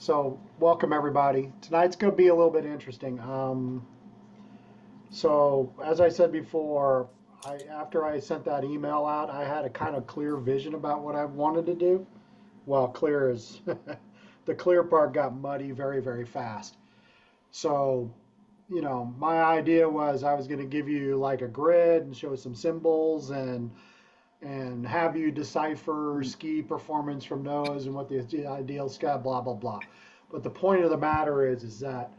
So welcome everybody. Tonight's going to be a little bit interesting. So as I said before, after I sent that email out, I had a kind of clear vision about what I wanted to do. Well, clear is the clear part got muddy very, very fast. So, my idea was I was going to give you like a grid and show some symbols and have you decipher ski performance from those and what the ideal ski, blah blah blah. But the point of the matter is that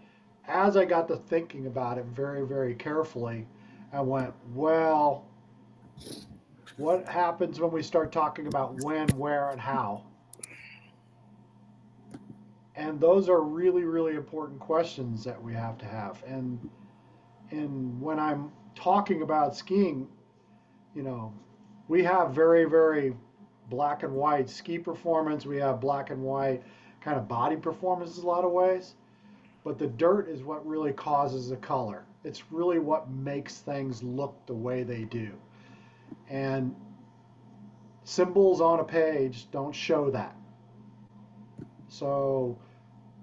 as I got to thinking about it very very carefully, I went, well, what happens when we start talking about when, where, and how? And those are really really important questions that we have to have. And when I'm talking about skiing, you know, we have very, very black and white ski performance. We have black and white kind of body performance in a lot of ways. But the dirt is what really causes the color. It's really what makes things look the way they do. And symbols on a page don't show that. So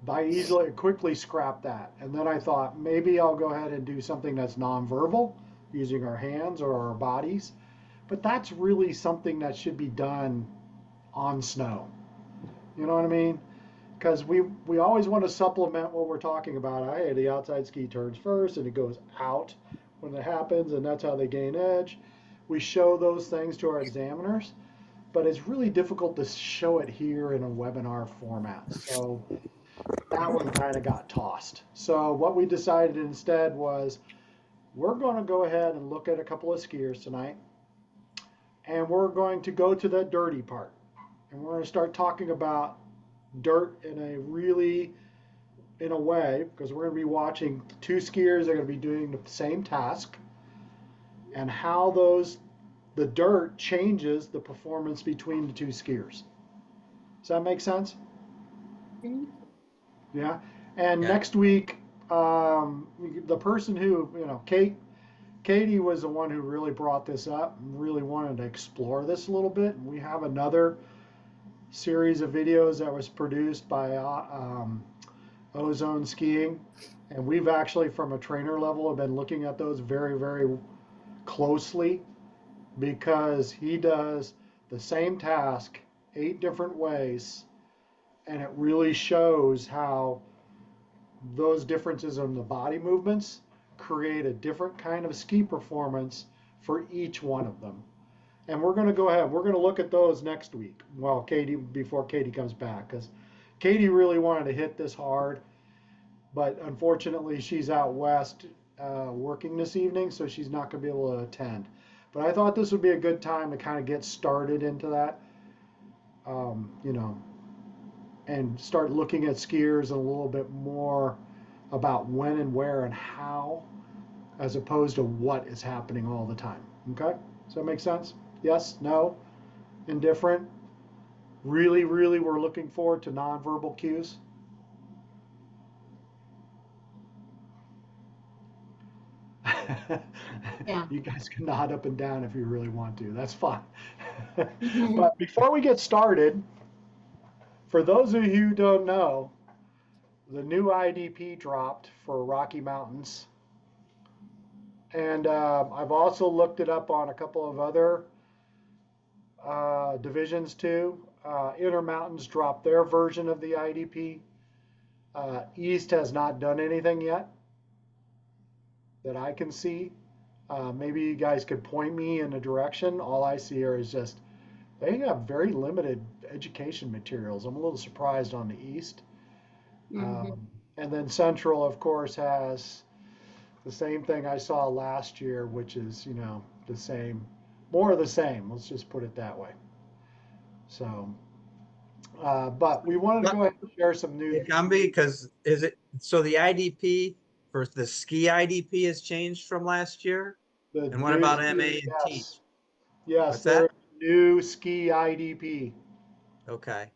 I easily quickly scrapped that. And then I thought maybe I'll go ahead and do something that's nonverbal using our hands or our bodies. But that's really something that should be done on snow. You know what I mean? Because we always want to supplement what we're talking about. Hey, the outside ski turns first and it goes out when it happens, and that's how they gain edge. We show those things to our examiners, but it's really difficult to show it here in a webinar format. So that one kind of got tossed. So what we decided instead was we're going to go ahead and look at a couple of skiers tonight, and we're going to go to the dirty part. And we're going to start talking about dirt in a way, because we're going to be watching two skiers that are going to be doing the same task, and how the dirt changes the performance between the two skiers. Does that make sense? Yeah. And Yeah. next week, the person who, Katie was the one who really brought this up and really wanted to explore this a little bit. And we have another series of videos that was produced by Ozone Skiing. And we've actually, from a trainer level, have been looking at those very, very closely, because he does the same task 8 different ways. And it really shows how those differences in the body movements create a different kind of ski performance for each one of them. And we're going to go ahead. We're going to look at those next week. Well, before Katie comes back, because Katie really wanted to hit this hard, but unfortunately she's out west working this evening, so she's not going to be able to attend. But I thought this would be a good time to kind of get started into that, you know, and start looking at skiers a little bit more about when and where and how, as opposed to what is happening all the time. Okay? Does that make sense? Yes? No? Indifferent? Really, really, we're looking forward to nonverbal cues? Yeah. You guys can nod up and down if you really want to. That's fine. But before we get started, for those of you who don't know, the new IDP dropped for Rocky Mountains. And I've also looked it up on a couple of other divisions too. Intermountains dropped their version of the IDP. East has not done anything yet that I can see. Maybe you guys could point me in a direction. All I see here is just they have very limited education materials. I'm a little surprised on the East. And then Central, of course, has the same thing I saw last year, which is, the same, more of the same. Let's just put it that way. So, but we wanted to go ahead and share some Hey, news. Gumby, because is it so the IDP for the ski IDP has changed from last year? The And what new about ski, MA and yes, Teach? yes, What's there that? is a new ski IDP. Okay.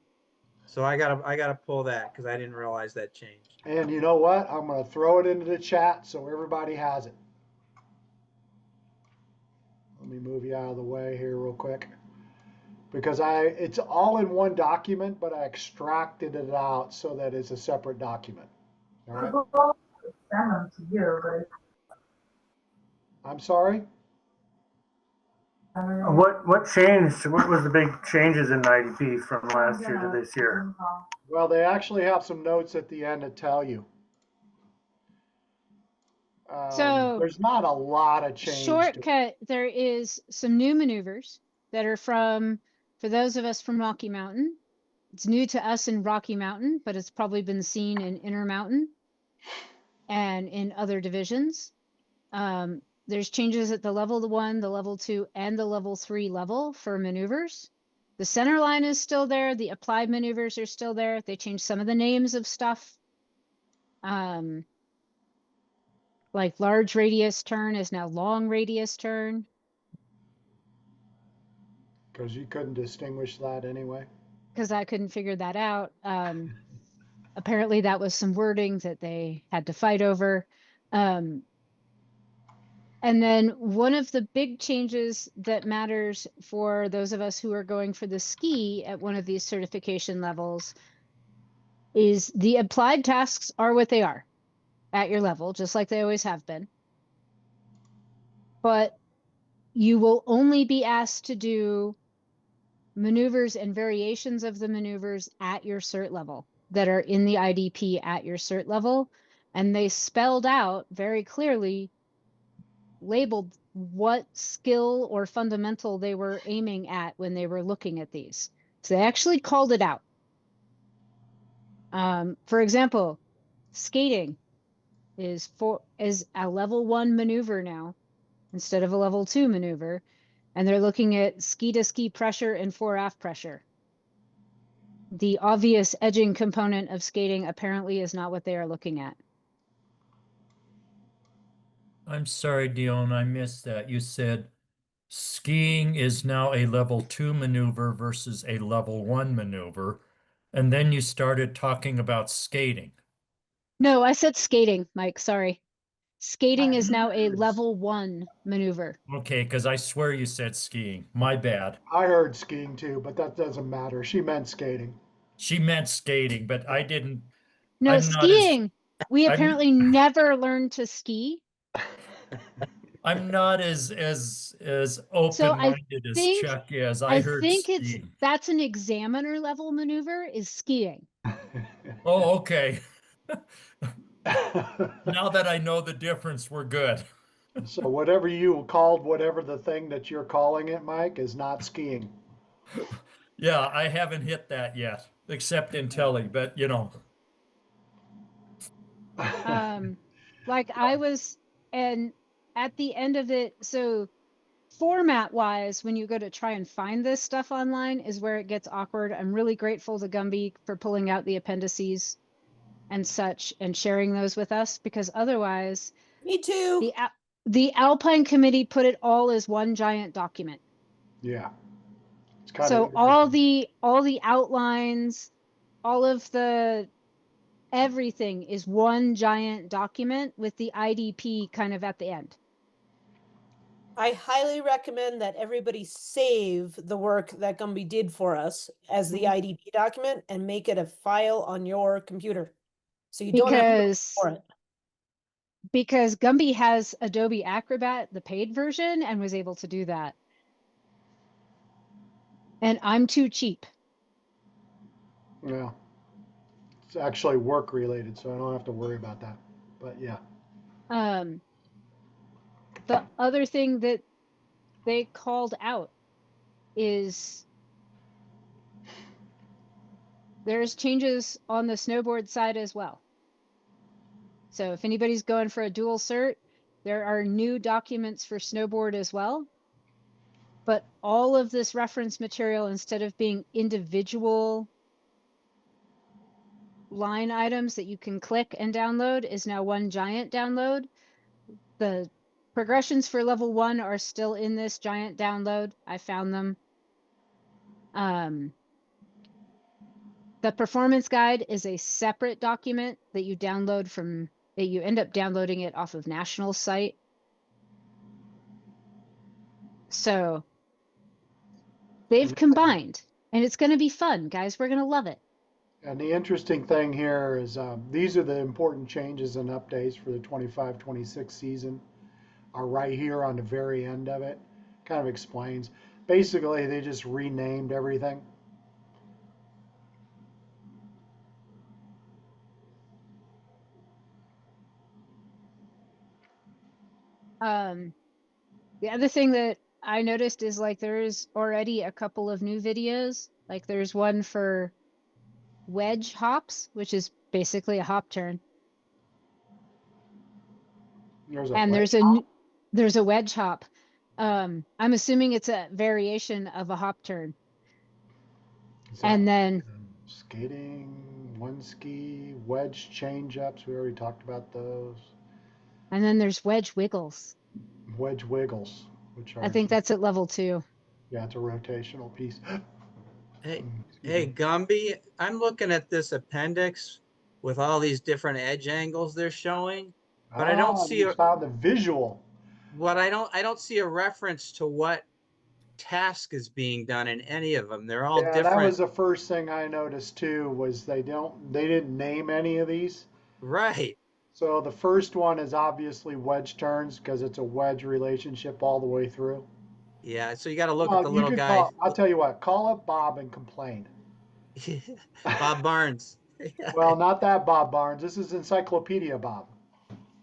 So I gotta pull that because I didn't realize that changed. And you know what? I'm going to throw it into the chat so everybody has it. Let me move you out of the way here real quick. because it's all in one document, but I extracted it out so that it's a separate document. All right. Send them to you, I'm sorry. but. What changed? What was the big changes in IDP from last year to this year? Well, they actually have some notes at the end that tell you. So There's not a lot of change. shortcut, there is some new maneuvers that are for those of us from Rocky Mountain. It's new to us in Rocky Mountain, but it's probably been seen in Intermountain and in other divisions. There's changes at the level 1, the level 2, and the level 3 level for maneuvers. The center line is still there. The applied maneuvers are still there. They changed some of the names of stuff. Like large radius turn is now long radius turn. Because you couldn't distinguish that anyway. Because I couldn't figure that out. Apparently that was some wording that they had to fight over. And then one of the big changes that matters for those of us who are going for the ski at one of these certification levels is the applied tasks are what they are at your level, just like they always have been. But you will only be asked to do maneuvers and variations of the maneuvers at your cert level that are in the IDP at your cert level. And they spelled out very clearly, labeled what skill or fundamental they were aiming at when they were looking at these. So they actually called it out. For example, skating is a level 1 maneuver now instead of a level 2 maneuver. And they're looking at ski to ski pressure and fore aft pressure. The obvious edging component of skating apparently is not what they are looking at. I'm sorry, Dion, I missed that. You said skiing is now a level 2 maneuver versus a level 1 maneuver. And then you started talking about skating. No, I said skating, Mike. Sorry. Skating is now a level 1 maneuver. Okay, because I swear you said skiing. My bad. I heard skiing too, but that doesn't matter. She meant skating. She meant skating, but I didn't. No, I'm not as skiing. We I'm- apparently never learned to ski. I'm not as open-minded as think- Chuck is. I I heard think skiing. that's an examiner level maneuver is skiing. Oh, okay. Now that I know the difference, we're good. So whatever you called whatever the thing that you're calling it, Mike, is not skiing. Yeah, I haven't hit that yet, except in telly, but you know. Like I was, and at the end of it, so format wise, when you go to try and find this stuff online is where it gets awkward. I'm really grateful to Gumby for pulling out the appendices and such and sharing those with us, because otherwise Me too. the Alpine Committee put it all as one giant document. Yeah. It's kind So of all the outlines, all of the everything is one giant document with the IDP kind of at the end. I highly recommend that everybody save the work that Gumby did for us as the IDP document and make it a file on your computer. So you don't have to look for it. Because Gumby has Adobe Acrobat, the paid version, and was able to do that. And I'm too cheap. Yeah. It's actually work related, so I don't have to worry about that. But yeah. The other thing that they called out is there's changes on the snowboard side as well. So if anybody's going for a dual cert, there are new documents for snowboard as well. But all of this reference material, instead of being individual line items that you can click and download, is now one giant download. The progressions for level 1 are still in this giant download. I found them. The performance guide is a separate document that you download from, that you end up downloading it off of National site. So They've combined, and it's going to be fun, guys. We're going to love it. And the interesting thing here is these are the important changes and updates for the 25-26 season are right here on the very end of it. Kind of explains. Basically, they just renamed everything. The other thing that I noticed is like there's already a couple of new videos. Like there's one for wedge hops, which is basically a hop turn. There's a And flag. there's a wedge hop. I'm assuming it's a variation of a hop turn. Is that And then skating, one ski, wedge change ups. We already talked about those. there's wedge wiggles. Wedge wiggles, which are I think that's at level 2. yeah, it's a rotational piece. Hey, Excuse hey, me. Gumby, I'm looking at this appendix with all these different edge angles they're showing, but I don't see You found the visual. I don't see a reference to what task is being done in any of them. They're all Yeah, that different. was the first thing I noticed too, was they didn't name any of these. Right. So the first one is obviously wedge turns because it's a wedge relationship all the way through. Yeah. So you got to look at the You little could guy, I'll tell you what, call up Bob and complain. Bob Barnes. Well, not that Bob Barnes. This is Encyclopedia Bob.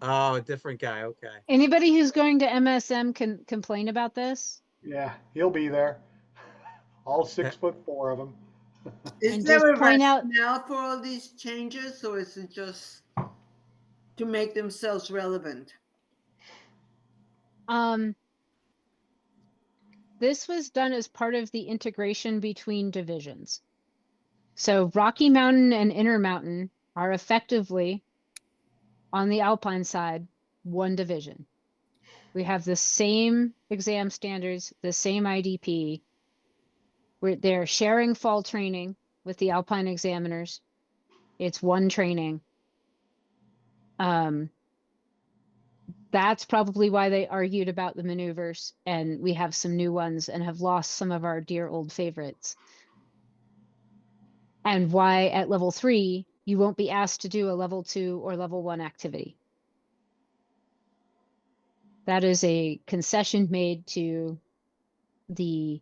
Oh, a different guy. Okay. Anybody who's going to MSM can complain about this. Yeah, he'll be there. All 6'4" of them. Is And there just a point out- rationale for all these changes, or is it just to make themselves relevant? This was done as part of the integration between divisions. So Rocky Mountain and Intermountain are effectively, on the Alpine side, one division. We have the same exam standards, the same IDP. They're sharing fall training with the Alpine examiners. It's one training. That's probably why they argued about the maneuvers, and we have some new ones and have lost some of our dear old favorites. And why at level 3, you won't be asked to do a level 2 or level 1 activity. That is a concession made to the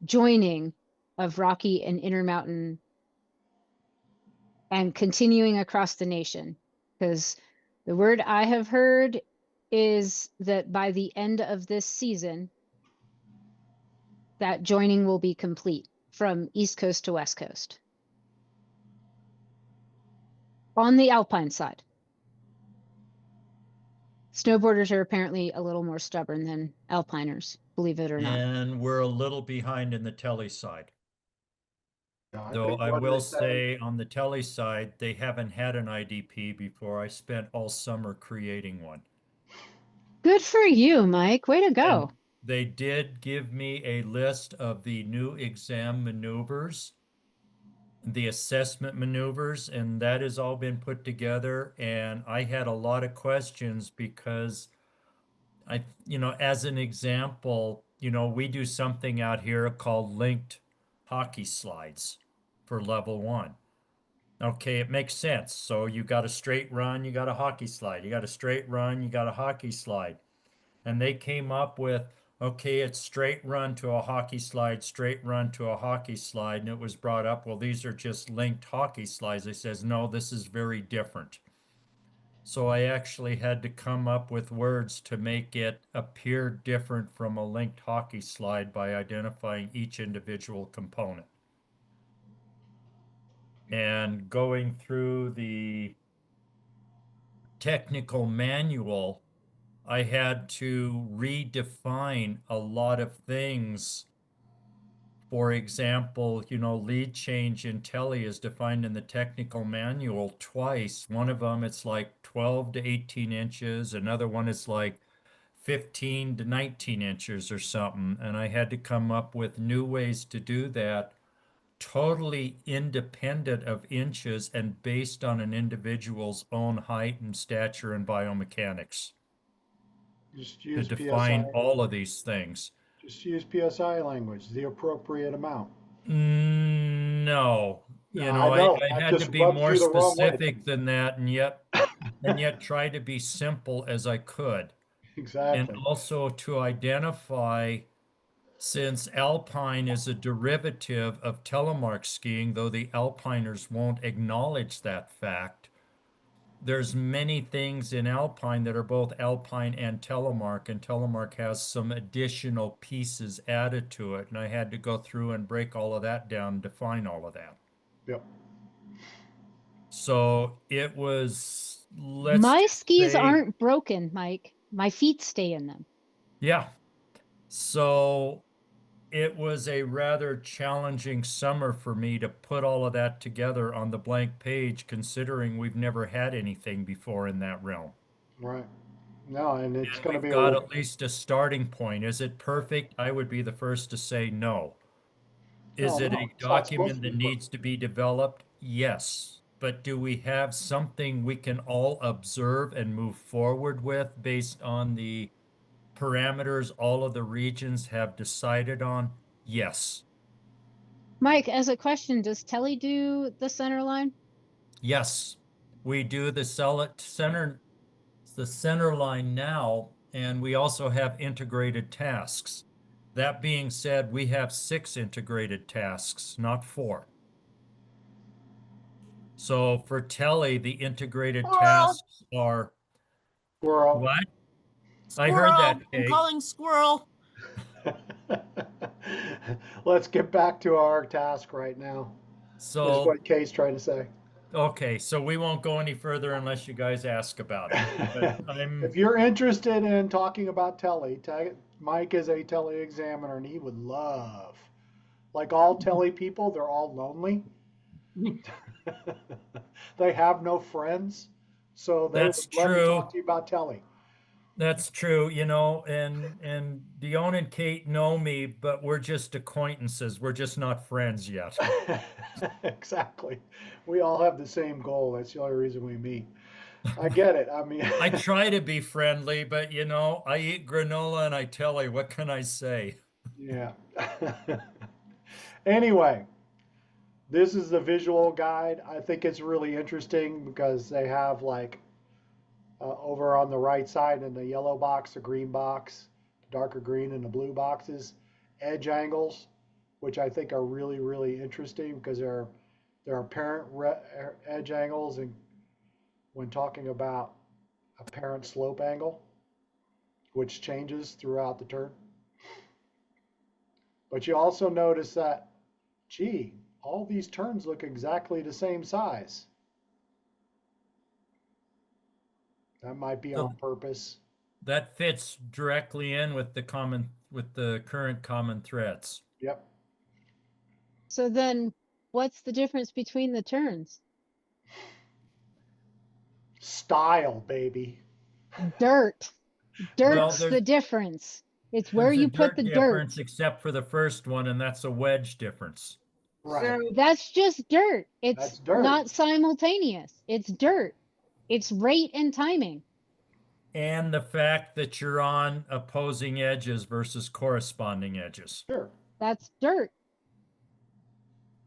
joining of Rocky and Intermountain and continuing across the nation. Because the word I have heard is that by the end of this season, that joining will be complete from East Coast to West Coast. On the Alpine side. Snowboarders are apparently a little more stubborn than Alpiners, believe it or not. And we're a little behind in the telly side. Yeah, Though think I what will they said- say on the telly side, they haven't had an IDP before. I spent all summer creating one. Good for you, Mike. Way to go. And they did give me a list of the new exam maneuvers, the assessment maneuvers, and that has all been put together. And I had a lot of questions because as an example, we do something out here called linked hockey slides for level 1. Okay, it makes sense. So you got a straight run, you got a hockey slide. You got a straight run, you got a hockey slide. And they came up with, okay, it's straight run to a hockey slide, straight run to a hockey slide. And it was brought up, well, these are just linked hockey slides. They says, no, this is very different. So I actually had to come up with words to make it appear different from a linked hockey slide by identifying each individual component. And going through the technical manual, I had to redefine a lot of things. For example, lead change in telly is defined in the technical manual twice. One of them, it's like 12 to 18 inches. Another one is like 15 to 19 inches or something. And I had to come up with new ways to do that, totally independent of inches and based on an individual's own height and stature and biomechanics Just to use define PSI. all of these things. Just use PSI language, the appropriate amount. No, you No, know, I know. I That had to just be rubs more you the wrong way. specific than that, and yet try to be simple as I could. And Exactly. also to identify, since alpine is a derivative of telemark skiing, though the alpiners won't acknowledge that fact, there's many things in alpine that are both alpine and telemark has some additional pieces added to it, and I had to go through and break all of that down and define all of that. Yep. So it was, let's My just skis say, aren't broken, Mike. My feet stay in them. yeah. So it was a rather challenging summer for me to put all of that together on the blank page, considering we've never had anything before in that realm. Right. No, and it's And going to we've be got a, at least a starting point. Is it perfect? I would be the first to say no. Is no, it no, a it's not supposed document to that be needs to be developed? Yes. But do we have something we can all observe and move forward with based on the parameters all of the regions have decided on? Yes. Mike, as a question, does Telly do the center line? Yes. We do the center line now, and we also have integrated tasks. That being said, we have 6 integrated tasks, not 4. So for Telly, the integrated Squirrel. tasks are squirrel. what? I heard that, I'm Kate. calling squirrel. Let's get back to our task right now, is So, what Kay's trying to say. okay, so we won't go any further unless you guys ask about it. But If you're interested in talking about Telly, Mike is a Telly examiner and he would love, like all Telly people, they're all lonely. They have no friends. So they that's would love to true. talk to you about Telly. That's true, you know, and Dion and Kate know me, but we're just acquaintances. We're just not friends yet. Exactly. We all have the same goal. That's the only reason we meet. I get it. I mean, I try to be friendly, but you know, I eat granola and I tell you, what can I say? yeah. Anyway, this is the visual guide. I think it's really interesting because they have like over on the right side in the yellow box, the green box, darker green, and the blue boxes, edge angles, which I think are really, really interesting because there are apparent edge angles, and when talking about apparent slope angle, which changes throughout the turn. But you also notice that, gee, all these turns look exactly the same size. That might be So on purpose. that fits directly in with the current common threads. Yep. So then what's the difference between the turns? Style, baby. Dirt. Well, Dirt's the difference. It's where there's a you put the dirt dirt. difference except for the first one, and that's a wedge difference. Right. So, That's just dirt. It's That's dirt. not simultaneous. It's dirt. It's rate and timing. And the fact that you're on opposing edges versus corresponding edges. Sure. That's dirt.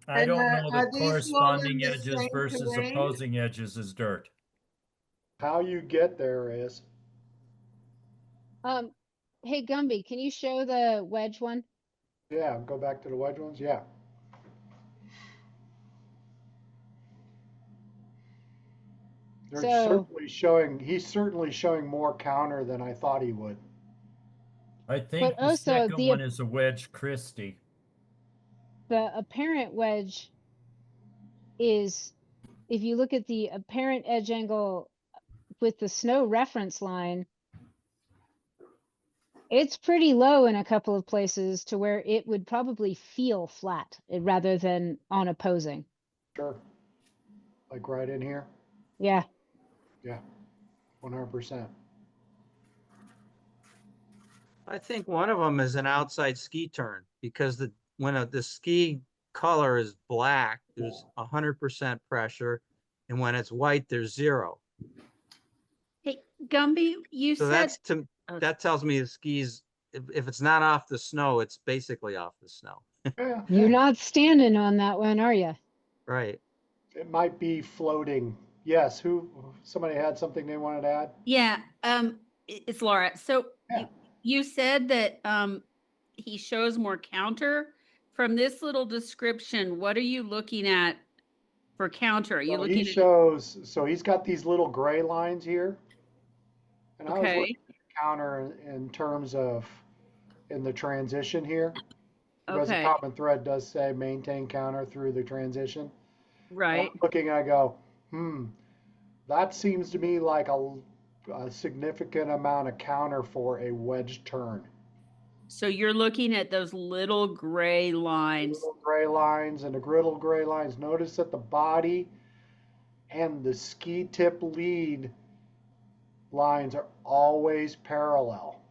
I And, don't know are that these all in corresponding the edges same versus terrain? opposing edges is dirt. How you get there is, Hey Gumby, can you show the wedge one? yeah, go back to the wedge ones. Yeah. They're So- he's certainly showing more counter than I thought he would. I think But the also second the- one is a wedge Christie. The apparent wedge is, if you look at the apparent edge angle with the snow reference line, it's pretty low in a couple of places to where it would probably feel flat rather than on opposing. Sure. Like right in here. Yeah. Yeah. 100%. I think one of them is an outside ski turn because when the ski color is black, there's 100% pressure, and when it's white, there's 0. Hey, Gumby, you So said, that tells me the ski's if it's not off the snow, it's basically off the snow. Yeah, You're not standing on that one, are you? Right. it might be floating. Yes, somebody had something they wanted to add? Yeah, it's Laura. So Yeah. you said that he shows more counter. From this little description, what are you looking at for counter? Are you So looking he at? shows, so he's got these little gray lines here. And I was Okay, looking at counter in terms of in the transition here. Because the okay, common thread does say maintain counter through the transition. And right. I'm looking, I go, that seems to me like a significant amount of counter for a wedge turn. So you're looking at those little gray lines. Little gray lines and the griddle gray lines. Notice that the body and the ski tip lead lines are always parallel.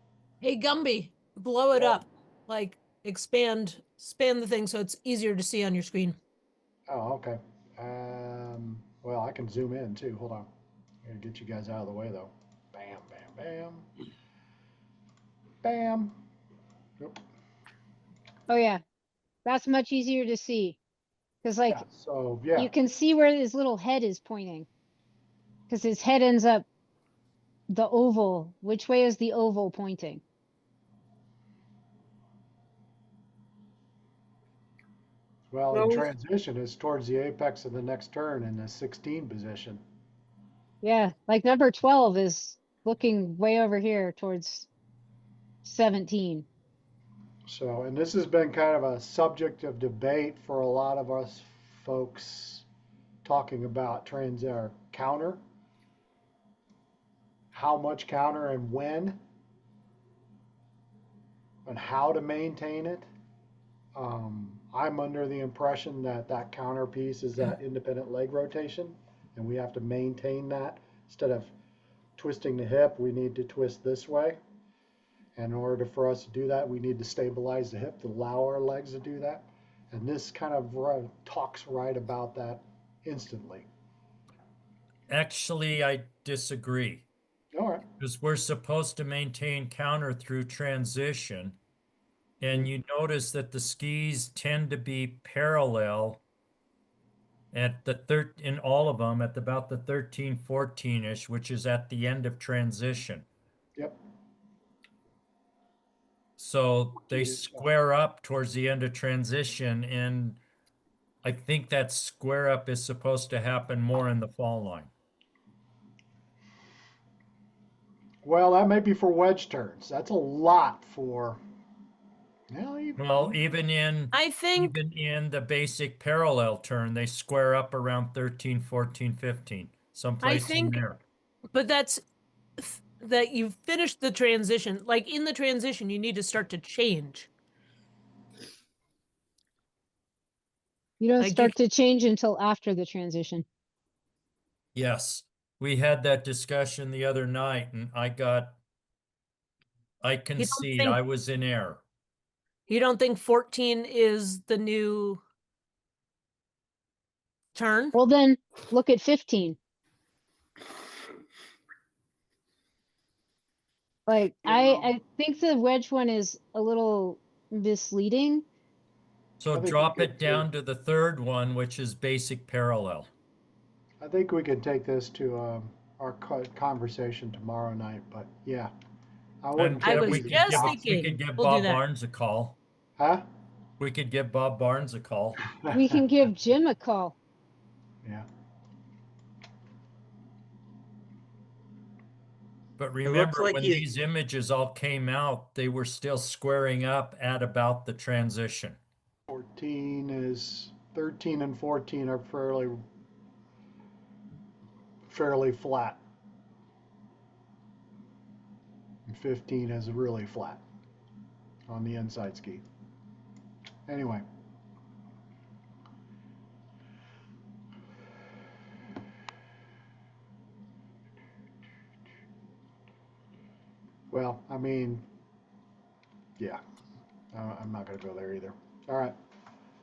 Hey, Gumby, blow it up. Like expand the thing so it's easier to see on your screen. Oh, okay. Well, I can zoom in too. Hold on. I'm gonna get you guys out of the way though. Bam, bam, bam. Bam. Yep. Oh yeah, that's much easier to see. Cause like Yeah, so yeah. you can see where his little head is pointing. Cause his head ends up the oval. Which way is the oval pointing? Well, in No. transition is towards the apex of the next turn in the 16 position. Yeah, like number 12 is looking way over here towards 17. So, and this has been kind of a subject of debate for a lot of us folks talking about counter, how much counter and when, and how to maintain it. I'm under the impression that that counter piece is that independent leg rotation, and we have to maintain that. Instead of twisting the hip, we need to twist this way. And in order for us to do that, we need to stabilize the hip to allow our legs to do that. And this kind of talks right about that instantly. Actually, I disagree. All right. Because we're supposed to maintain counter through transition. And you notice that the skis tend to be parallel at in all of them at about the 13, 14-ish, which is at the end of transition. Yep. So they square up towards the end of transition, and I think that square up is supposed to happen more in the fall line. Well, that may be for wedge turns. That's a lot for. Well, even in I think the basic parallel turn, they square up around 13, 14, 15, someplace in think- there. but that's that you've finished the transition. Like in the transition, you need to start to change. You don't Like you- start to change until after the transition. Yes, we had that discussion the other night, and I concede think- I was in error. You don't think 14 is the new turn? Well, then look at 15. Like I think the wedge one is a little misleading. So I think drop we it could down to the third one, which is basic parallel. I think we can take this to our conversation tomorrow night. But yeah, I wouldn't. I take was we these could just give, thinking, we could give we'll do Bob that. Barnes a call. Huh? We could give Bob Barnes a call. We can give Jim a call. Yeah. But looks remember, like when you- these images all came out, they were still squaring up at about the transition. 13 and 14 are fairly flat. And 15 is really flat on the inside ski. Anyway. Well, I mean, yeah, I'm not going to go there either. All right.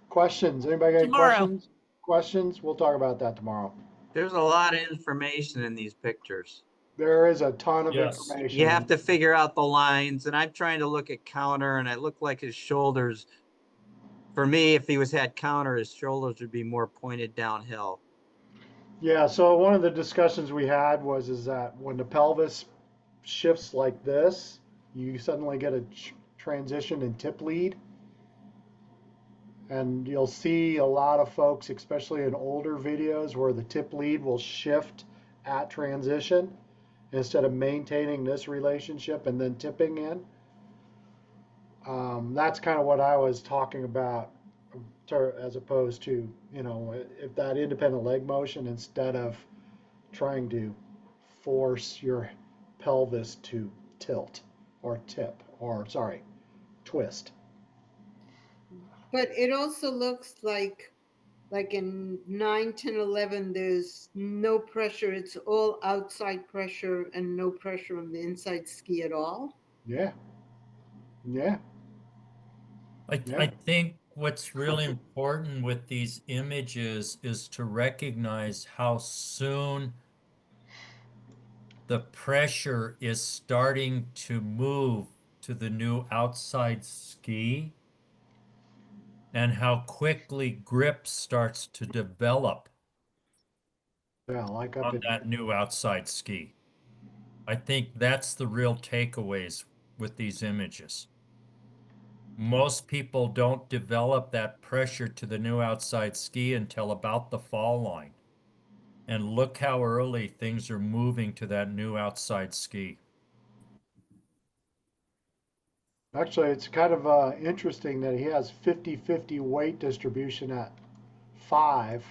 Questions? Anybody got any Tomorrow. questions? We'll talk about that tomorrow. There's a lot of information in these pictures. There is a ton of Yes. information. You have to figure out the lines, and I'm trying to look at counter, and it looked like his shoulders. For me, if he had counter, his shoulders would be more pointed downhill. Yeah, so one of the discussions we had is that when the pelvis shifts like this, you suddenly get a transition in tip lead. And you'll see a lot of folks, especially in older videos, where the tip lead will shift at transition instead of maintaining this relationship and then tipping in. That's kind of what I was talking about, as opposed to, if that independent leg motion, instead of trying to force your pelvis to tilt or tip or, sorry, twist. But it also looks like in 9, 10, 11, there's no pressure. It's all outside pressure and no pressure on the inside ski at all. Yeah. Yeah. I Yeah. think what's really important with these images is to recognize how soon the pressure is starting to move to the new outside ski and how quickly grip starts to develop Yeah, like up on at that new outside ski. I think that's the real takeaways with these images. Most people don't develop that pressure to the new outside ski until about the fall line. And look how early things are moving to that new outside ski. Actually, it's kind of interesting that he has 50-50 weight distribution at 5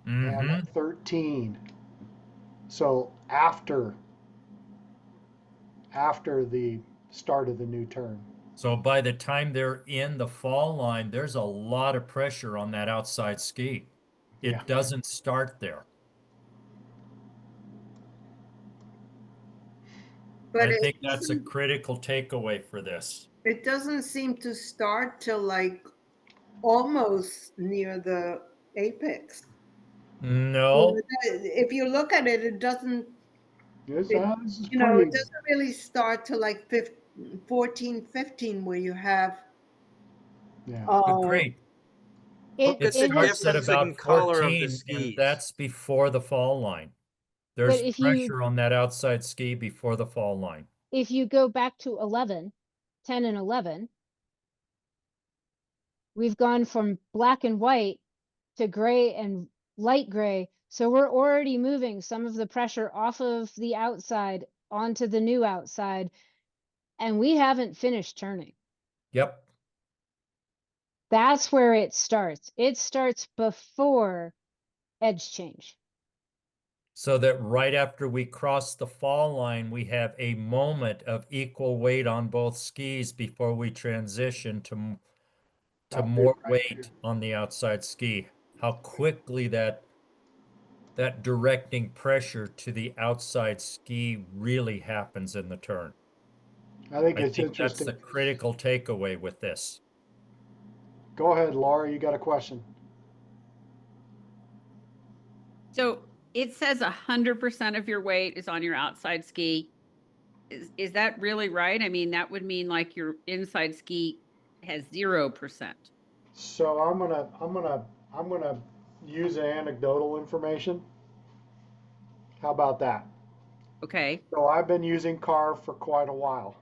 and at 13. So after the start of the new turn. So by the time they're in the fall line, there's a lot of pressure on that outside ski. It Yeah. doesn't start there. But I think that's a critical takeaway for this. it doesn't seem to start till like almost near the apex. No, If you look at it, it doesn't, This is it pretty. doesn't really start till like 14, 15, where you have. Yeah. agreed. It, Look at the it has, Starts at difference about in color of the 14, and skis. that's before the fall line. There's if you- pressure on that outside ski before the fall line. if you go back to 11, 10 and 11, we've gone from black and white to gray and light gray. So we're already moving some of the pressure off of the outside onto the new outside, and we haven't finished turning. Yep. That's where it starts. It starts before edge change. So that right after we cross the fall line, we have a moment of equal weight on both skis before we transition to That more bit right weight on the outside ski. How quickly that directing pressure to the outside ski really happens in the turn. I think I it's think that's interesting. the critical takeaway with this. Go ahead, Laura. You got a question? So it says 100% of your weight is on your outside ski. Is that really right? I mean, that would mean like your inside ski has 0%. So I'm gonna use anecdotal information. How about that? Okay. So I've been using Carve for quite a while,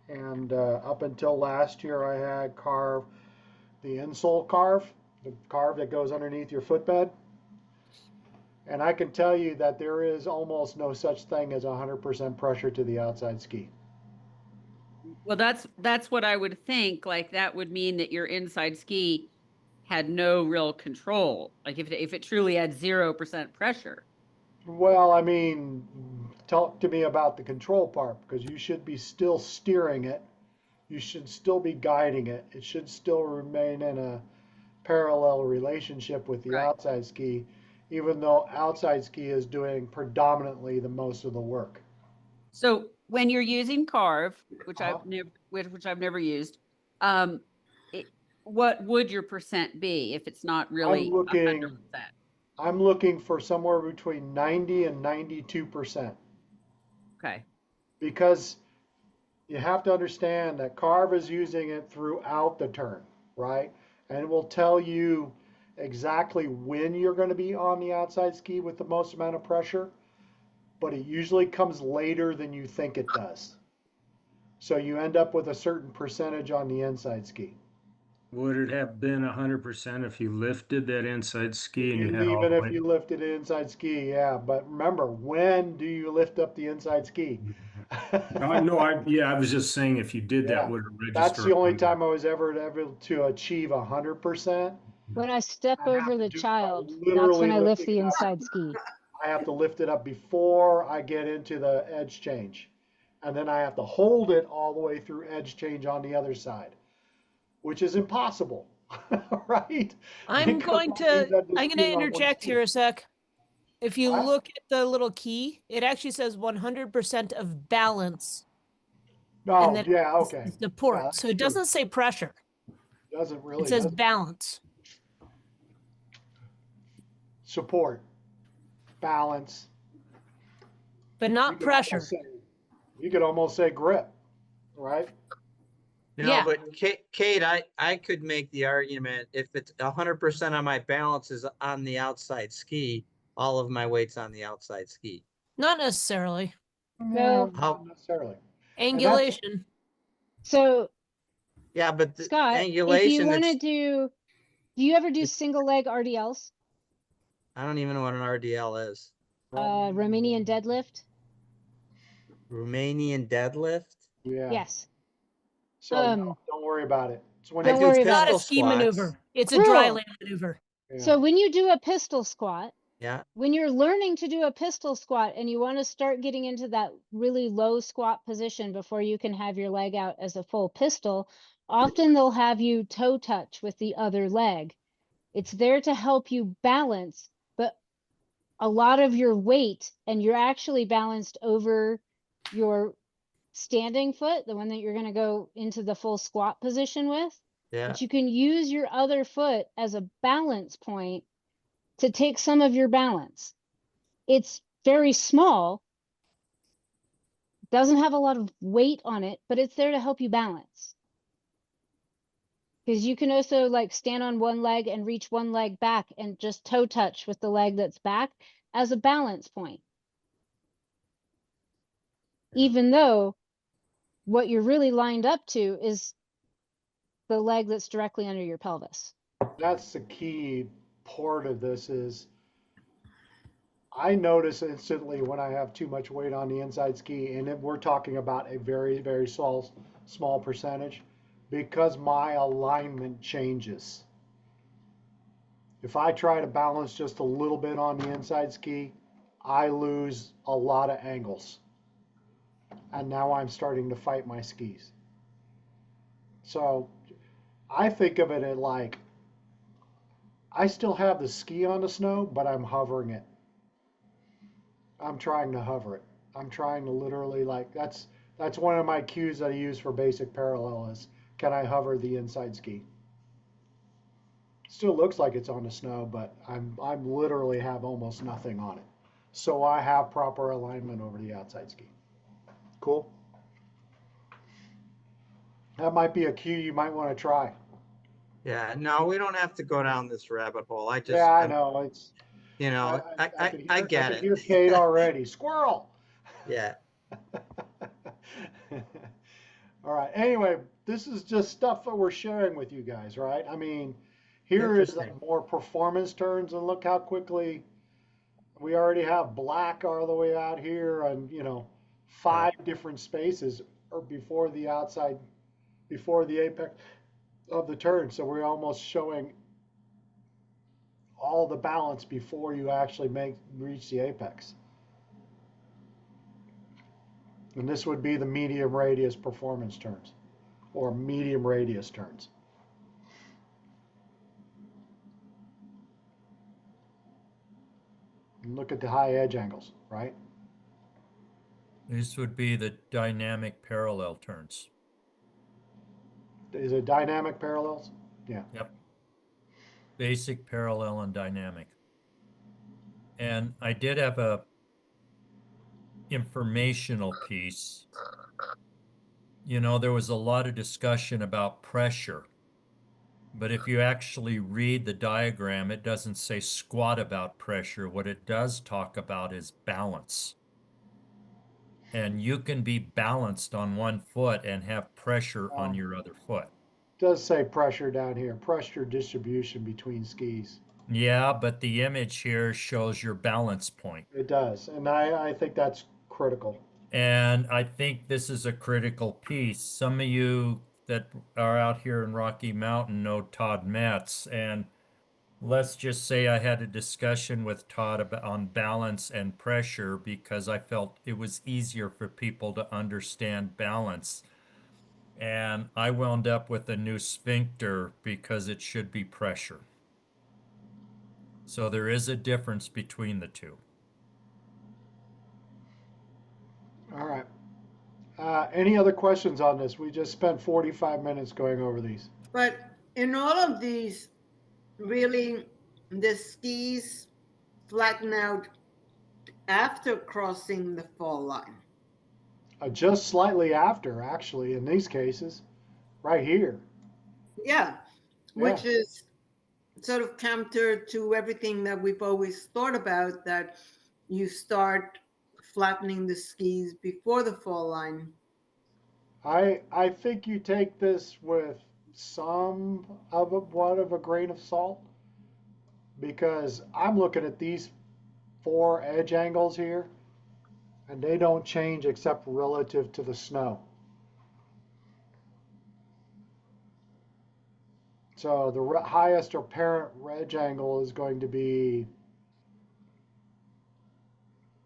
and up until last year, I had Carve, the insole Carve, the Carve that goes underneath your footbed. And I can tell you that there is almost no such thing as 100% pressure to the outside ski. Well, that's what I would think. Like that would mean that your inside ski had no real control. Like if it truly had 0% pressure. Well, I mean, talk to me about the control part, because you should be still steering it. You should still be guiding it. It should still remain in a parallel relationship with the Right. outside ski, even though outside ski is doing predominantly the most of the work. So when you're using Carve, which Uh-huh. I've never used, what would your percent be if it's not really I'm looking 100%? I'm looking for somewhere between 90 and 92%. Okay. because you have to understand that Carve is using it throughout the turn, right? And it will tell you exactly when you're going to be on the outside ski with the most amount of pressure, but it usually comes later than you think it does. So you end up with a certain percentage on the inside ski. Would it have been 100% if you lifted that inside ski and you had all Even the if way? you lifted the inside ski, yeah. But remember, when do you lift up the inside ski? No, I was just saying if you did that, Yeah, would it that's register the only 100? time I was ever able to achieve 100%. When I step I have over to the do it by child, that's literally when I lift lifting the it up. inside ski. I have to lift it up before I get into the edge change. And then I have to hold it all the way through edge change on the other side, which is impossible, right? I'm Because going that to means I'm just I'm going skiing to on one interject ski. here a sec. If you What? look at the little key, it actually says 100% of balance and Oh, then yeah, it's okay. Yeah, support. that's So it true. doesn't say pressure. Doesn't It really, says does it? balance. Support, balance. But You not could almost pressure. say, you could almost say grip, right? You know, Yeah. but Kate, I could make the argument if it's 100% of my balance is on the outside ski, all of my weight's on the outside ski. Not necessarily. No. Not necessarily. Angulation. So Yeah, but the Scott, if you angulation, want to it's, do you ever do it's, single leg RDLs? I don't even know what an RDL is. Romanian deadlift? Romanian deadlift? Yeah. Yes. So no, don't worry about it. It's when I Don't do worry It's about not a it. pistol ski squats. maneuver. It's a dry Cool. land maneuver. Yeah. So when you do a pistol squat, Yeah. when you're learning to do a pistol squat and you want to start getting into that really low squat position before you can have your leg out as a full pistol, often they'll have you toe touch with the other leg. It's there to help you balance, but a lot of your weight, and you're actually balanced over your standing foot, the one that you're going to go into the full squat position with. Yeah. But you can use your other foot as a balance point to take some of your balance. It's very small, doesn't have a lot of weight on it, but it's there to help you balance. Because you can also like stand on one leg and reach one leg back and just toe touch with the leg that's back as a balance point. Even though what you're really lined up to is the leg that's directly under your pelvis. That's the key part of this is I notice instantly when I have too much weight on the inside ski, and we're talking about a very, very small percentage, because my alignment changes. If I try to balance just a little bit on the inside ski, I lose a lot of angles. And now I'm starting to fight my skis. So I think of it like I still have the ski on the snow, but I'm hovering it. I'm trying to hover it. I'm trying to literally that's one of my cues that I use for basic parallel is can I hover the inside ski? Still looks like it's on the snow, but I'm literally have almost nothing on it. So I have proper alignment over the outside ski. Cool. That might be a cue you might want to try. Yeah. No, we don't have to go down this rabbit hole. I just, Yeah, I know. It's you know, I get I it. can hear Kate already. Squirrel. Yeah. All right. Anyway, this is just stuff that we're sharing with you guys, right? I mean, here is Interesting. more performance turns, and look how quickly we already have black all the way out here, and 5 different spaces or before the outside, before the apex of the turn. So we're almost showing all the balance before you actually reach the apex. And this would be the medium radius performance turns or medium radius turns. And look at the high edge angles, right? These would be the dynamic parallel turns. Is it dynamic parallels? Yeah. Yep. Basic, parallel, and dynamic. And I did have informational piece. You know, there was a lot of discussion about pressure, but if you actually read the diagram, it doesn't say squat about pressure. What it does talk about is balance. And you can be balanced on one foot and have pressure on your other foot. Does say pressure down here, pressure distribution between skis. Yeah, but the image here shows your balance point. It does, and I think that's critical. And I think this is a critical piece. Some of you that are out here in Rocky Mountain know Todd Metz, and let's just say I had a discussion with Todd about, on balance and pressure because I felt it was easier for people to understand balance. And I wound up with a new sphincter because it should be pressure. So there is a difference between the two. All right. Any other questions on this? We just spent 45 minutes going over these. But in all of these, really, the skis flatten out after crossing the fall line. Just slightly after, actually, in these cases, right here. Yeah, which is sort of counter to everything that we've always thought about, that you start flattening the skis before the fall line. I think you take this with somewhat of a grain of salt, because I'm looking at these 4 edge angles here, and they don't change except relative to the snow. So the highest apparent edge angle is going to be,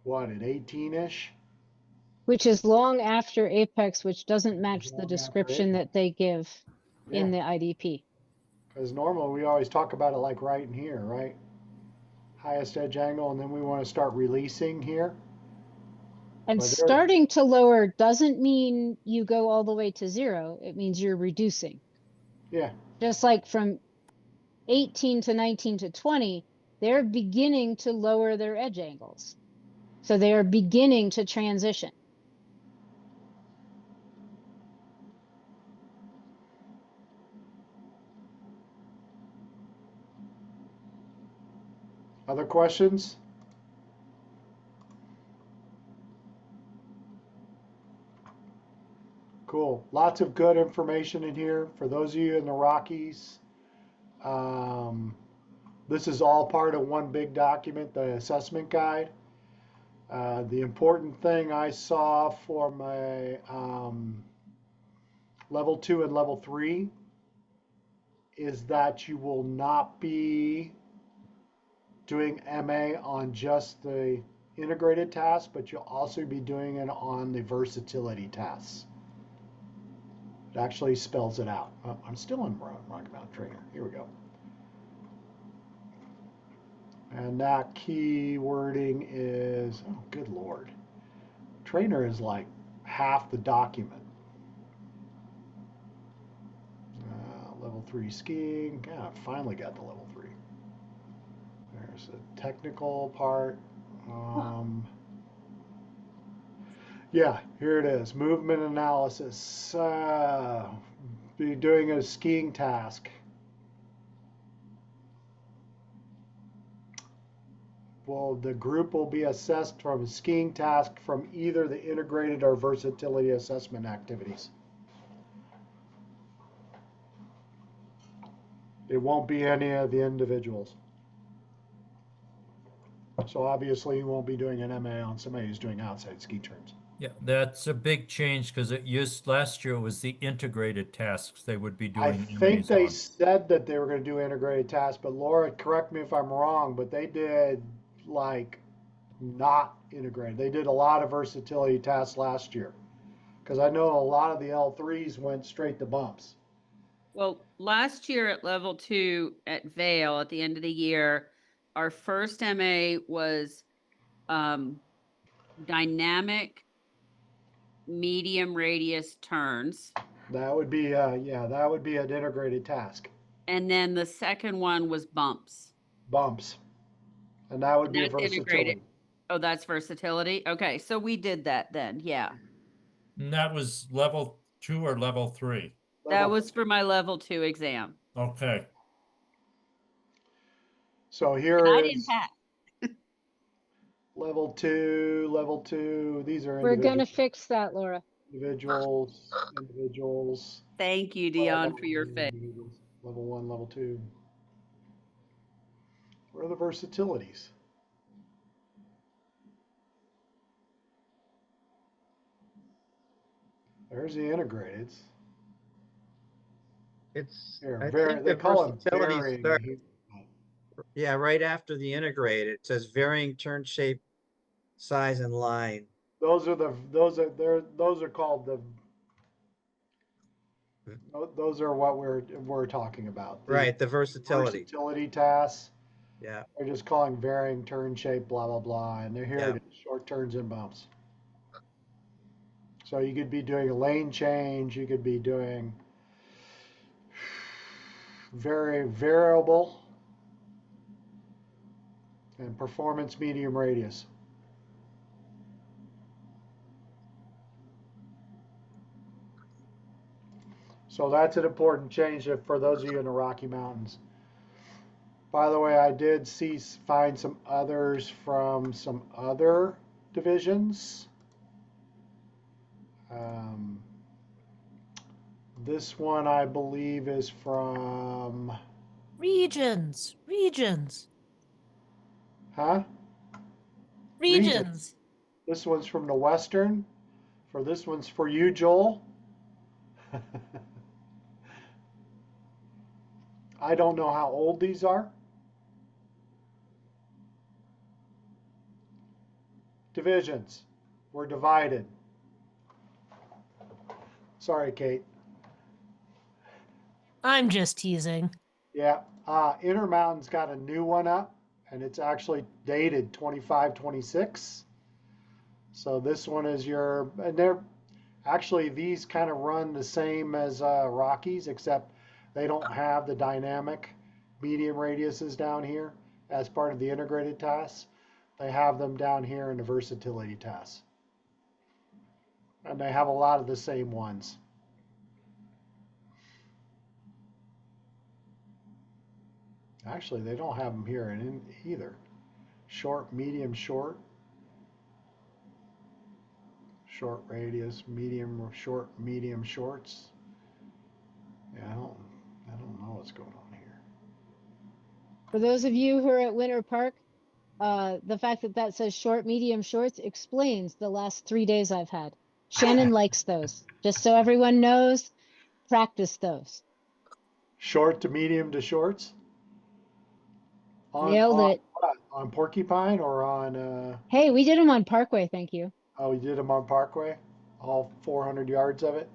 what, at 18-ish? Which is long after apex, which doesn't match Long the after description apex. that they give in Yeah. the IDP. Because normally we always talk about it like right in here, right? Highest edge angle, and then we want to start releasing here. And But there- starting to lower doesn't mean you go all the way to 0. It means you're reducing. Yeah. Just like from 18 to 19 to 20, they're beginning to lower their edge angles. So they are beginning to transition. Other questions? Cool. Lots of good information in here for those of you in the Rockies. This is all part of one big document, the assessment guide. The important thing I saw for my level 2 and level 3 is that you will not be doing MA on just the integrated tasks, but you'll also be doing it on the versatility tasks. It actually spells it out. Oh, I'm still in Rocky Mountain Trainer. Here we go. And that key wording is, oh, good Lord. Trainer is like half the document. Level 3 skiing. Yeah, I finally got the level 3. There's the technical part. Yeah, here it is. Movement analysis. Be doing a skiing task. Well, the group will be assessed from a skiing task from either the integrated or versatility assessment activities. It won't be any of the individuals. So obviously you won't be doing an MA on somebody who's doing outside ski terms. Yeah, that's a big change because it used last year it was the integrated tasks they would be I doing. think MAs they on. said that they were going to do integrated tasks, but Laura, correct me if I'm wrong, but they did like not integrated. They did a lot of versatility tasks last year, because I know a lot of the L3s went straight to bumps. Well, last year at level 2 at Vail at the end of the year, our first MA was dynamic medium radius turns. That would be, yeah, that would be an integrated task. And then the second one was bumps. Bumps. And that would be a That's versatility. integrated. Oh, that's versatility. Okay, so we did that then. Yeah. And that was level 2 or level 3? That Level- was for my level 2 exam. Okay. So And here I is didn't pass. level 2, level 2. These are We're gonna individual, fix that, Laura. individuals. Thank you, Dion, for your faith. Level 1, level 2. Where are the versatilities? There's the integrateds. It's, Here, I they think the call them versatility varying. start, yeah, right after the integrated, it says varying turn shape, size and line. Those are called the. Those are what we're talking about. The Right, the versatility. versatility tasks. Yeah, They're just calling varying turn shape, blah blah blah, and they're here Yeah. to short turns and bumps. So you could be doing a lane change. You could be doing very variable and performance medium radius. So that's an important change for those of you in the Rocky Mountains. By the way, I did find some others from some other divisions. This one I believe is from, Regions. huh? Regions. This one's from the Western. This one's for you, Joel. I don't know how old these are. Divisions. We're divided. Sorry, Kate. I'm just teasing. Yeah. Intermountain's got a new one up, and it's actually dated 25-26. So this one is and they're actually, these kind of run the same as Rockies, except they don't have the dynamic medium radiuses down here as part of the integrated tasks. They have them down here in the versatility tasks. And they have a lot of the same ones. Actually, they don't have them here in either. Short, medium, short. Short radius, medium, short, medium, shorts. Yeah, I don't know what's going on here. For those of you who are at Winter Park, the fact that that says short, medium, shorts explains the last 3 days I've had. Shannon likes those. Just so everyone knows, practice those. Short to medium to shorts? Nailed it. What? On Porcupine or on, Hey, we did them on Parkway, thank you. oh, we did them on Parkway? All 400 yards of it?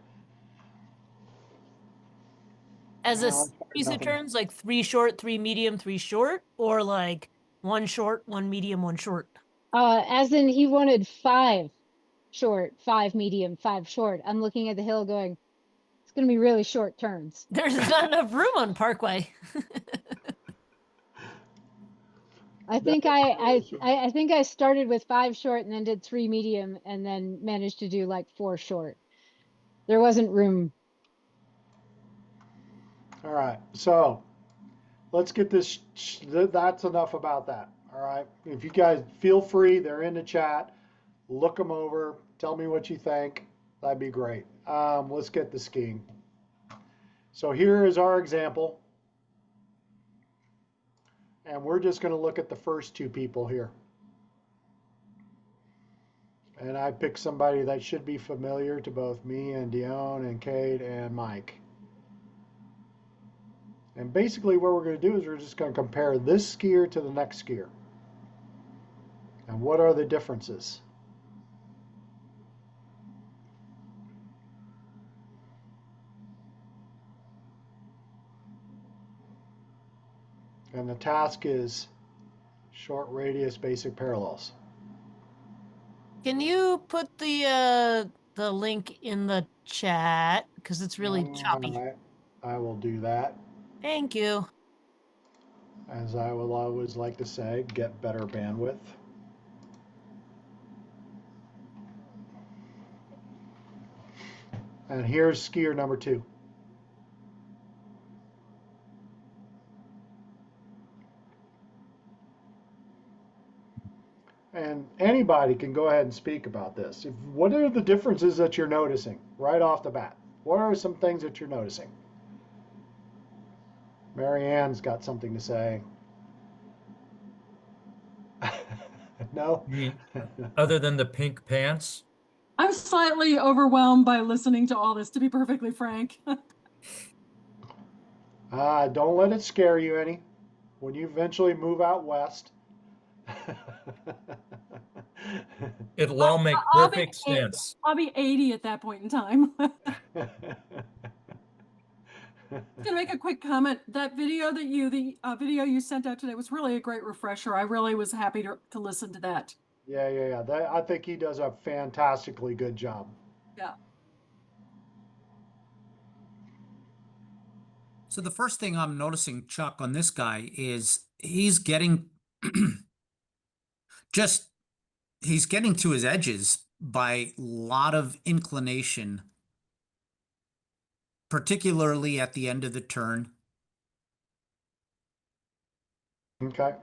As No, a I've heard series of nothing. turns, like 3 short, 3 medium, 3 short, or like 1 short, 1 medium, 1 short. As in he wanted 5 short, 5 medium, 5 short. I'm looking at the hill going, it's gonna be really short turns. There's not enough room on Parkway. I think I think I started with 5 short and then did 3 medium and then managed to do like 4 short. There wasn't room. All right, so let's get this. That's enough about that. All right, if you guys feel free, they're in the chat. Look them over. Tell me what you think. That'd be great. Let's get the skiing. So here is our example. And we're just going to look at the first 2 people here. And I picked somebody that should be familiar to both me and Dion and Kate and Mike. And basically what we're going to do is we're just going to compare this skier to the next skier. And what are the differences? And the task is short radius basic parallels. Can you put the link in the chat? Because it's really choppy. All right, I will do that. Thank you. As I will always like to say, get better bandwidth. And here's skier number 2. And anybody can go ahead and speak about this. What are the differences that you're noticing right off the bat? What are some things that you're noticing? Mary Ann's got something to say. No? You mean, other than the pink pants? I'm slightly overwhelmed by listening to all this, to be perfectly frank. Don't let it scare you any. When you eventually move out west. It'll all make I'll be perfect sense. I'll be 80 at that point in time. Gonna make a quick comment. That video that the video you sent out today was really a great refresher. I really was happy to listen to that. Yeah. I think he does a fantastically good job. Yeah. So the first thing I'm noticing, Chuck, on this guy is he's getting he's getting to his edges by a lot of inclination, particularly at the end of the turn. Okay.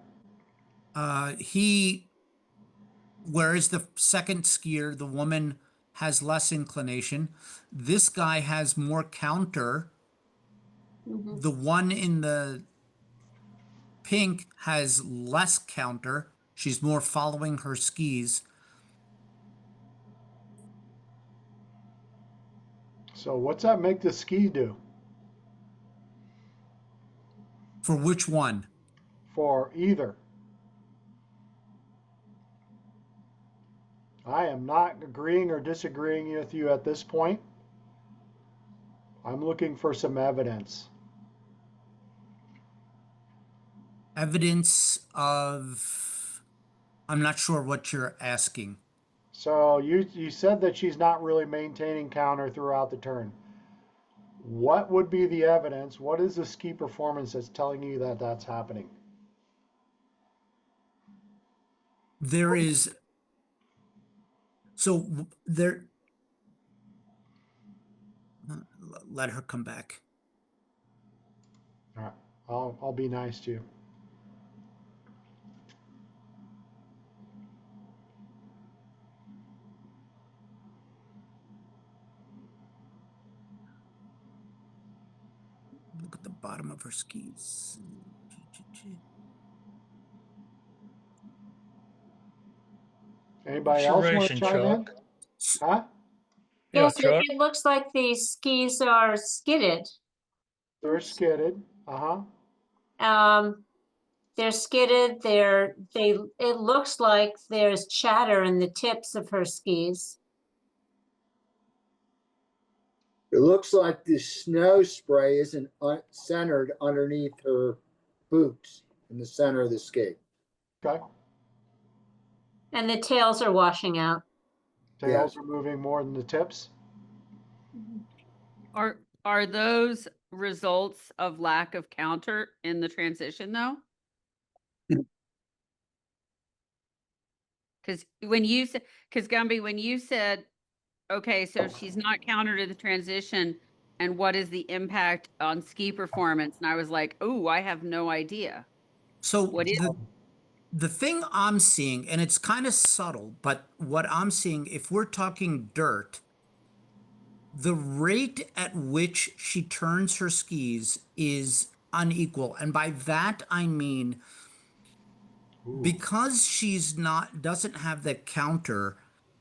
Whereas the second skier, the woman, has less inclination. This guy has more counter. Mhm. The one in the pink has less counter. She's more following her skis. So what's that make the ski do? For which one? For either. I am not agreeing or disagreeing with you at this point. I'm looking for some evidence. Evidence of... I'm not sure what you're asking. So you said that she's not really maintaining counter throughout the turn. What would be the evidence? What is the ski performance that's telling you that that's happening? There is... So there... Let her come back. All right. I'll be nice to you. Look at the bottom of her skis. Anybody else want to Observation, chime in? Chuck. Huh? Yeah, Yes, Chuck. it looks like these skis are skidded. They're skidded. They're skidded. It looks like there's chatter in the tips of her skis. It looks like the snow spray isn't centered underneath her boots in the center of the skate. Okay. And the tails are washing out. Tails are moving more than the tips. Are those results of lack of counter in the transition though? Because Gumby, when you said, okay, so she's not countered in the transition, and what is the impact on ski performance? And I was like, oh, I have no idea. So what is the thing I'm seeing, and it's kind of subtle, but what I'm seeing, if we're talking dirt, the rate at which she turns her skis is unequal. And by that, I mean, because doesn't have the counter,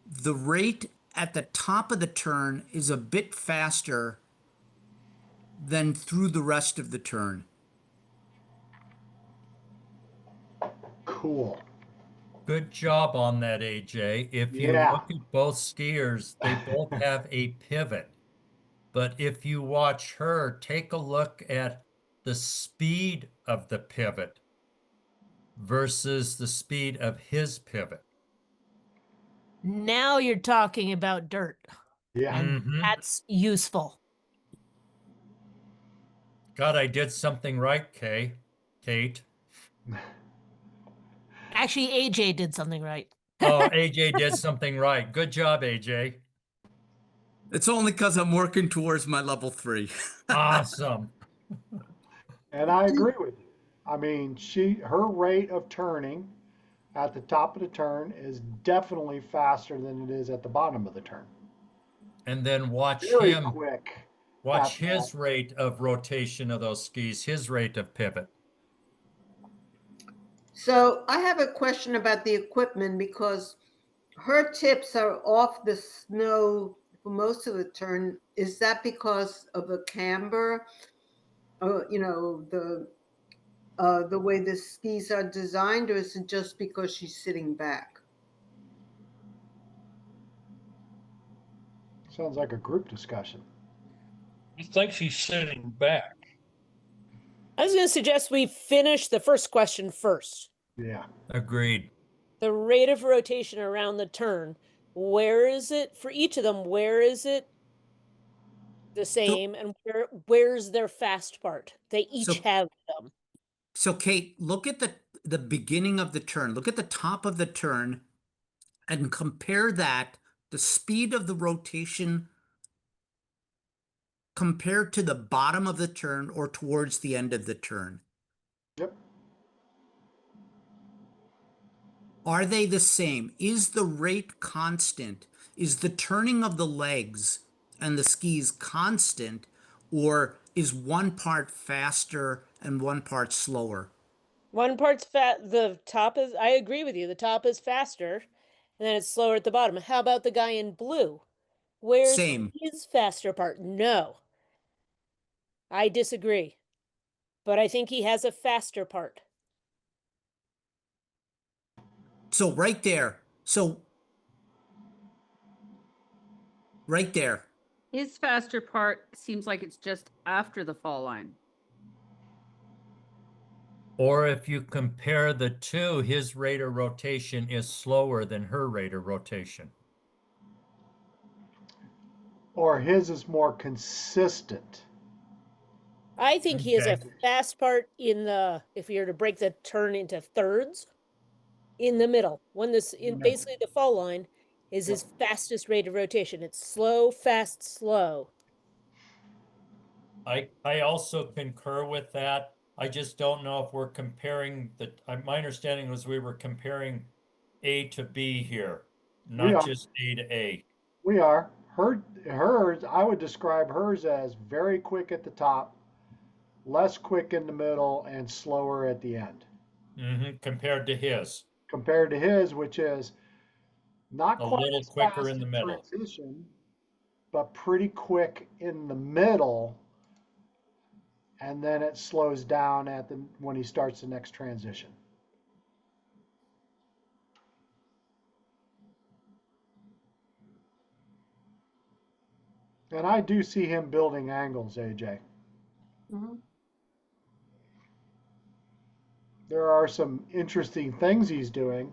the rate at the top of the turn is a bit faster than through the rest of the turn. Cool. Good job on that, AJ. If you Yeah. look at both skiers, they both have a pivot. But if you watch her, take a look at the speed of the pivot versus the speed of his pivot. Now you're talking about dirt. Yeah. And that's useful. God, I did something right, Kate. Actually, AJ did something right. Oh, AJ did something right. Good job, AJ. It's only because I'm working towards my level 3. Awesome. And I agree with you. I mean, her rate of turning at the top of the turn is definitely faster than it is at the bottom of the turn. And then watch Very him, quick. watch at his that. rate of rotation of those skis, his rate of pivot. So I have a question about the equipment because her tips are off the snow for most of the turn. Is that because of the camber? You know, the way the skis are designed, or is it just because she's sitting back? Sounds like a group discussion. I think she's sitting back. I was going to suggest we finish the first question first. Yeah. Agreed. The rate of rotation around the turn. Where is it for each of them? Where is it the same, and where's their fast part? They each have them. So Kate, look at the beginning of the turn. Look at the top of the turn and compare that, the speed of the rotation compared to the bottom of the turn or towards the end of the turn. Yep. Are they the same? Is the rate constant? Is the turning of the legs and the skis constant, or is one part faster and one part slower? One part's fat. The top is, I agree with you. The top is faster, and then it's slower at the bottom. How about the guy in blue? Where's Same. his faster part? No. I disagree. But I think he has a faster part. So right there. So right there. His faster part seems like it's just after the fall line. Or if you compare the two, his rate of rotation is slower than her rate of rotation. Or his is more consistent. I think he has a Okay. fast part in the, if you were to break the turn into thirds, in the middle. When this, in basically the fall line is his fastest rate of rotation. It's slow, fast, slow. I also concur with that. I just don't know if we're comparing my understanding was we were comparing A to B here, We not are. just A to A. We are. Hers, I would describe hers as very quick at the top, less quick in the middle, and slower at the end. Compared to his. Compared to his, which is not A quite little as quicker fast in the middle. transition, but pretty quick in the middle, and then it slows down when he starts the next transition. And I do see him building angles, AJ. There are some interesting things he's doing.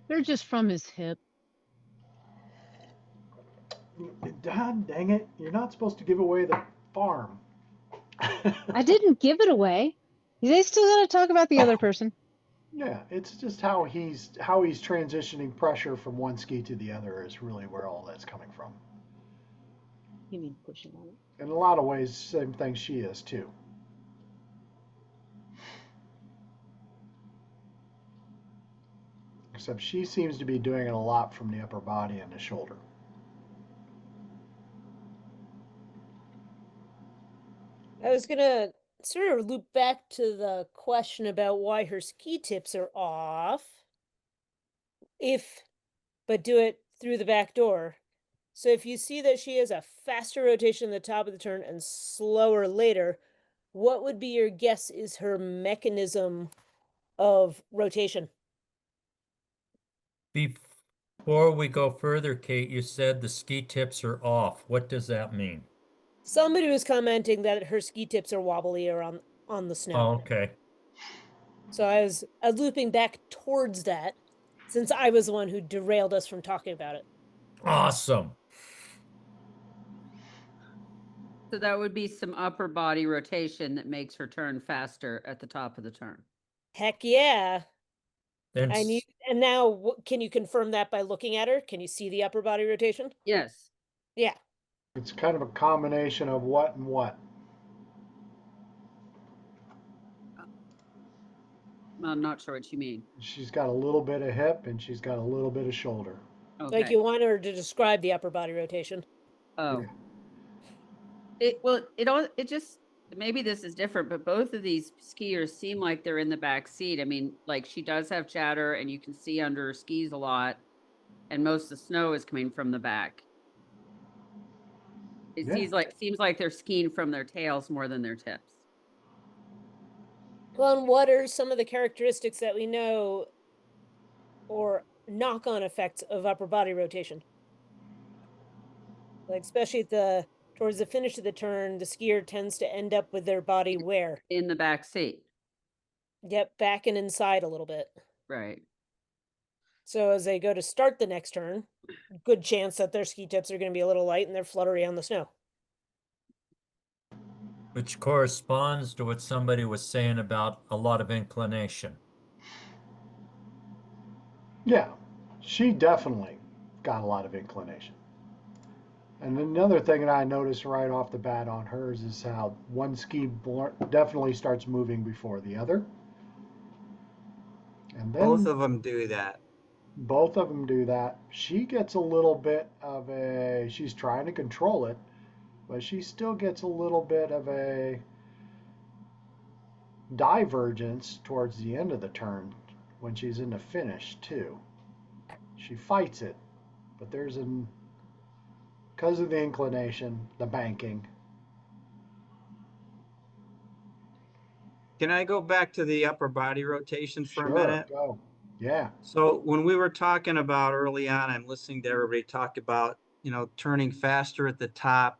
They're just from his hip. God dang it. You're not supposed to give away the farm. I didn't give it away. They still got to talk about the other person. Yeah, it's just how he's transitioning pressure from one ski to the other is really where all that's coming from. You mean pushing on it? In a lot of ways, same thing she is too. Except she seems to be doing it a lot from the upper body and the shoulder. I was going to sort of loop back to the question about why her ski tips are off. But do it through the back door. So if you see that she has a faster rotation at the top of the turn and slower later, what would be your guess is her mechanism of rotation? Before we go further, Kate, you said the ski tips are off. What does that mean? Somebody was commenting that her ski tips are wobbly on the snow. Oh, okay. So I was looping back towards that since I was the one who derailed us from talking about it. Awesome. So that would be some upper body rotation that makes her turn faster at the top of the turn. Heck yeah. Then and now can you confirm that by looking at her? Can you see the upper body rotation? Yes. Yeah. It's kind of a combination of what and what. I'm not sure what you mean. She's got a little bit of hip and she's got a little bit of shoulder. Like Okay. you want her to describe the upper body rotation. Oh. Yeah. It just, maybe this is different, but both of these skiers seem like they're in the back seat. I mean, like she does have chatter and you can see under her skis a lot, and most of the snow is coming from the back. It Yeah. seems like they're skiing from their tails more than their tips. Well, and what are some of the characteristics that we know or knock-on effects of upper body rotation? Like especially towards the finish of the turn, the skier tends to end up with their body where? In the back seat. Yep, back and inside a little bit. Right. So as they go to start the next turn, good chance that their ski tips are going to be a little light and they're fluttery on the snow. Which corresponds to what somebody was saying about a lot of inclination. Yeah, she definitely got a lot of inclination. And another thing that I noticed right off the bat on hers is how one ski definitely starts moving before the other. And then Both of them do that. both of them do that. She gets a little bit of she's trying to control it, but she still gets a little bit of a divergence towards the end of the turn when she's in the finish too. She fights it, but because of the inclination, the banking. Can I go back to the upper body rotation for a Sure, minute? go. Yeah. So when we were talking about early on, I'm listening to everybody talk about, turning faster at the top,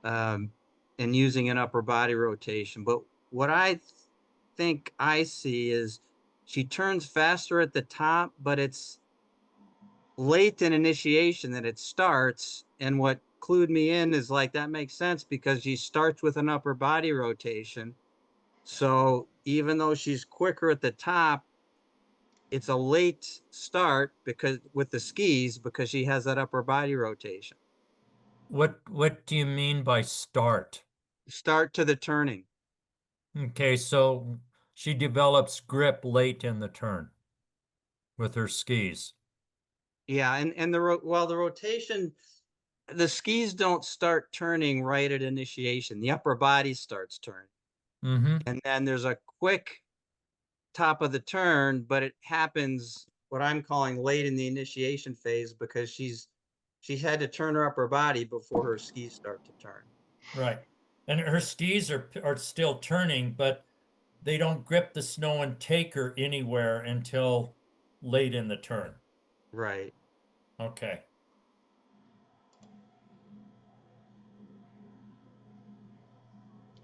and using an upper body rotation. But what I think I see is she turns faster at the top, but it's late in initiation that it starts. And what clued me in is like, that makes sense because she starts with an upper body rotation. So even though she's quicker at the top, it's a late start because with the skis, because she has that upper body rotation. What do you mean by start? Start to the turning. Okay, so she develops grip late in the turn with her skis. Yeah, and the rotation, the skis don't start turning right at initiation. The upper body starts turning. Mm-hmm. And then there's a quick top of the turn, but it happens what I'm calling late in the initiation phase because she's had to turn her upper body before her skis start to turn. Right. And her skis are still turning, but they don't grip the snow and take her anywhere until late in the turn. Right. Okay.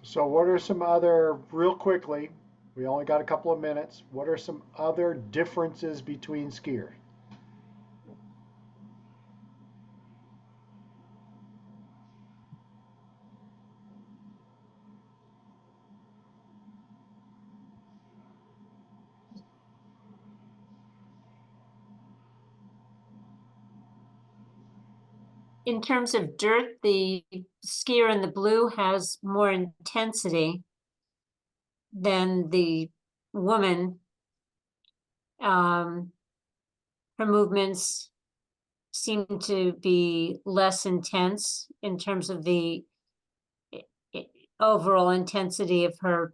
So what are some other, real quickly, we only got a couple of minutes, what are some other differences between skiers? In terms of dirt, the skier in the blue has more intensity than the woman. Her movements seem to be less intense in terms of the overall intensity of her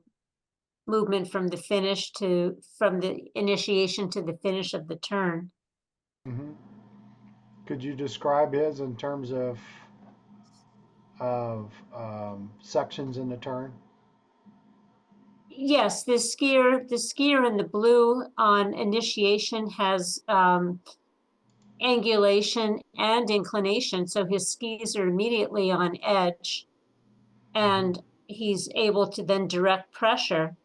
movement from the initiation to the finish of the turn. Mm-hmm. Could you describe his in terms of sections in the turn? Yes, the skier in the blue on initiation has angulation and inclination, so his skis are immediately on edge, and he's able to then direct pressure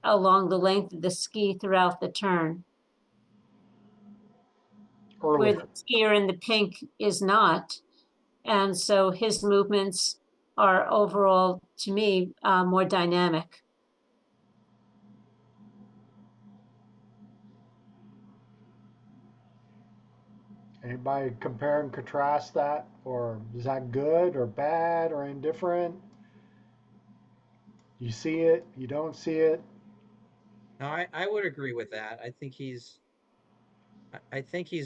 along the length of the ski throughout the turn. Where the skier in the pink is not, and so his movements are overall, to me, more dynamic. Anybody compare and contrast that, or is that good or bad or indifferent? You see it, you don't see it. No, I would agree with that. I think he's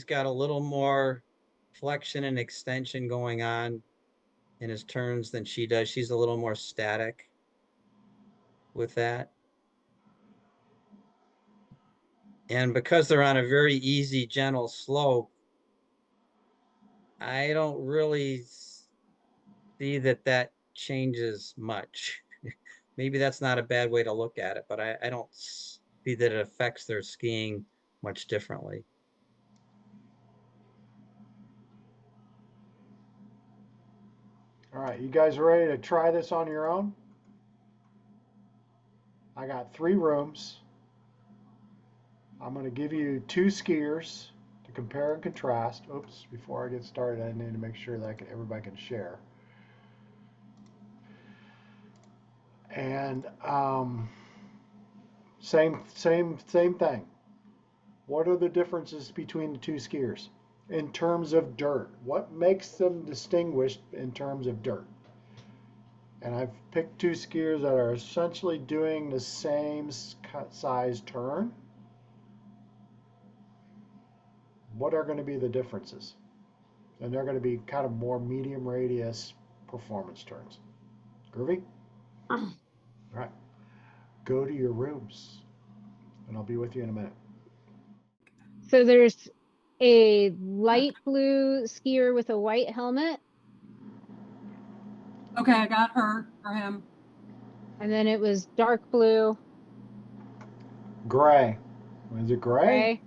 got a little more flexion and extension going on in his turns than she does. She's a little more static with that. And because they're on a very easy, gentle slope, I don't really see that changes much. Maybe that's not a bad way to look at it, but I don't see that it affects their skiing much differently. All right, you guys ready to try this on your own? I got 3 rooms. I'm going to give you 2 skiers to compare and contrast. Oops, before I get started, I need to make sure that everybody can share. And same thing. What are the differences between the 2 skiers in terms of dirt? What makes them distinguished in terms of dirt? And I've picked 2 skiers that are essentially doing the same size turn. What are going to be the differences? And they're going to be kind of more medium radius performance turns. Groovy? All right. Go to your rooms, and I'll be with you in a minute. So there's a light blue skier with a white helmet. Okay, I got her or him. And then it was dark blue. Gray. Is it gray?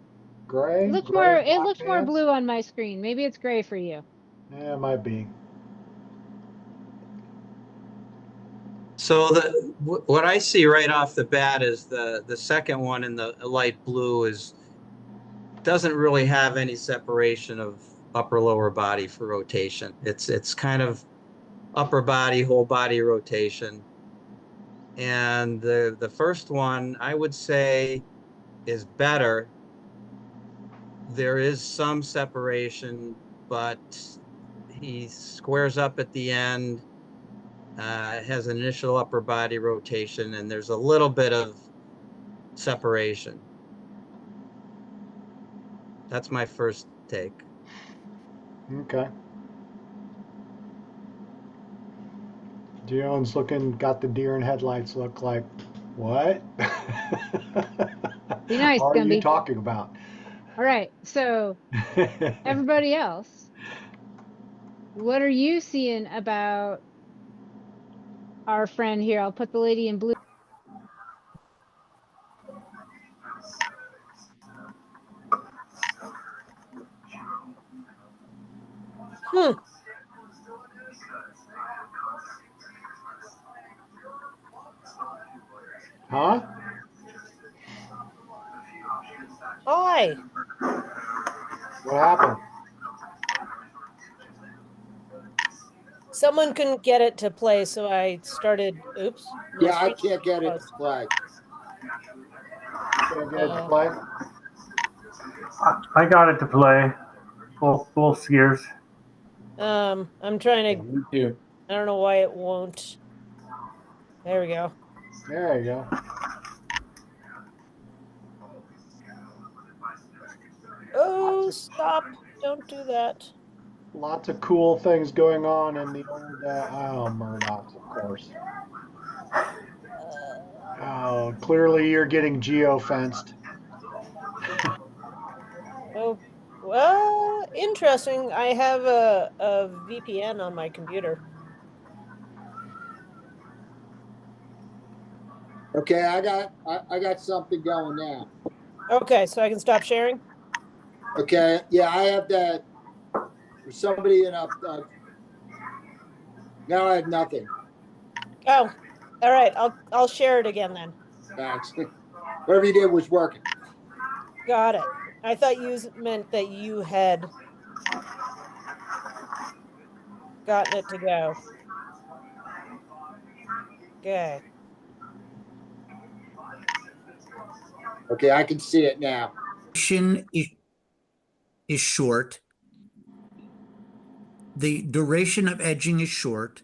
Gray? It looked Gray, it black looked more pants? blue on my screen. Maybe it's gray for you. Yeah, it might be. So what I see right off the bat is the second one in the light blue doesn't really have any separation of upper lower body for rotation. It's kind of upper body, whole body rotation. And the first one I would say is better. There is some separation, but he squares up at the end, has an initial upper body rotation, and there's a little bit of separation. That's my first take. Okay. Dion's got the deer in headlights look like, what? Be nice, What are you Gumby. talking about? All right, so everybody else, what are you seeing about our friend here? I'll put the lady in blue. Huh? Hi. What happened? Someone couldn't get it to play, so I started. Oops. my Yeah, I screen can't get it to paused. play. Can't get it to play? I got it to play. Both skiers. I'm trying to. Me too. I don't know why it won't. There we go. There you go. Oh, stop. Don't do that. Lots of cool things going on in the old, Murdoch, of course. Oh, clearly you're getting geo-fenced. Oh, well, interesting. I have a VPN on my computer. Okay, I got something going now. Okay, so I can stop sharing? Okay, yeah, I have that. There's somebody in up. Now I have nothing. Oh, all right. I'll share it again then. Thanks. Whatever you did was working. Got it. I thought you meant that you had gotten it to go. Okay. Okay, I can see it now. Is short, the duration of edging is short.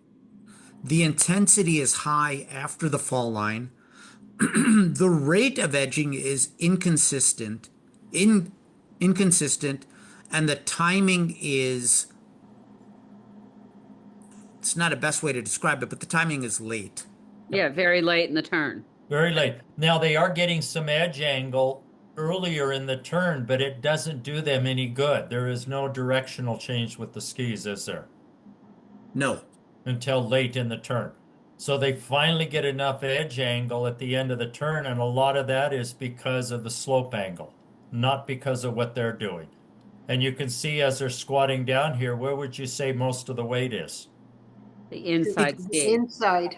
The intensity is high after the fall line. The rate of edging is inconsistent, and the timing is, it's not a best way to describe it, but the timing is late. Yeah, very late in the turn. Very late. Now they are getting some edge angle earlier in the turn, but it doesn't do them any good. There is no directional change with the skis, is there? No. Until late in the turn. So they finally get enough edge angle at the end of the turn, and a lot of that is because of the slope angle, not because of what they're doing. And you can see as they're squatting down here, where would you say most of the weight is? The inside ski. Inside.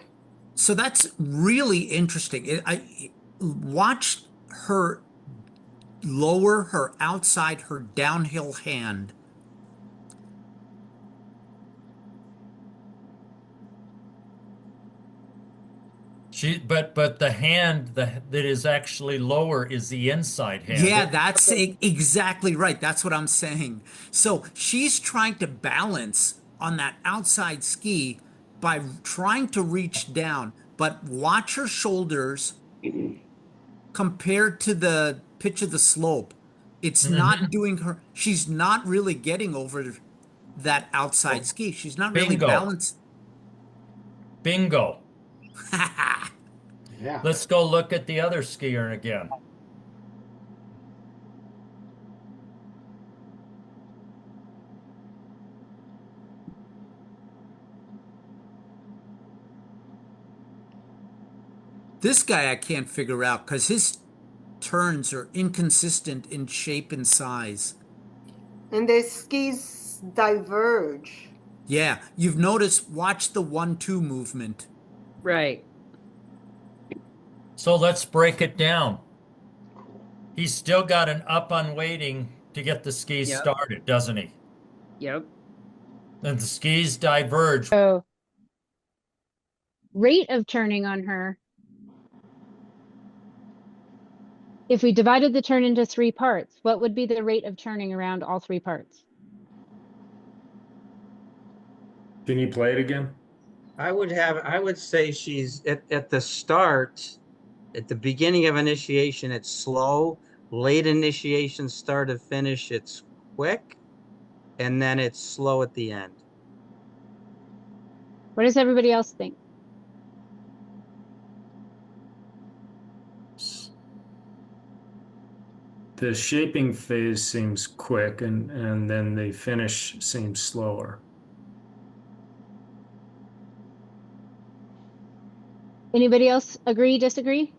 So that's really interesting. I watched her lower her outside her downhill hand. But the hand that is actually lower is the inside hand. Yeah, that's exactly right. That's what I'm saying. So she's trying to balance on that outside ski by trying to reach down, but watch her shoulders compared to the pitch of the slope. It's not doing her, she's not really getting over that outside ski. She's not really Bingo. balanced. Bingo. Yeah. Let's go look at the other skier again. This guy I can't figure out because his turns are inconsistent in shape and size. And their skis diverge. Yeah, you've noticed, watch the 1-2 movement. Right. So let's break it down. He's still got an up on waiting to get the skis Yep. started, doesn't he? Yep. And the skis diverge. So rate of turning on her. If we divided the turn into 3 parts, what would be the rate of turning around all 3 parts? Can you play it again? I would say she's at the start, at the beginning of initiation, it's slow. Late initiation, start to finish, it's quick. And then it's slow at the end. What does everybody else think? The shaping phase seems quick, and then the finish seems slower. Anybody else agree, disagree?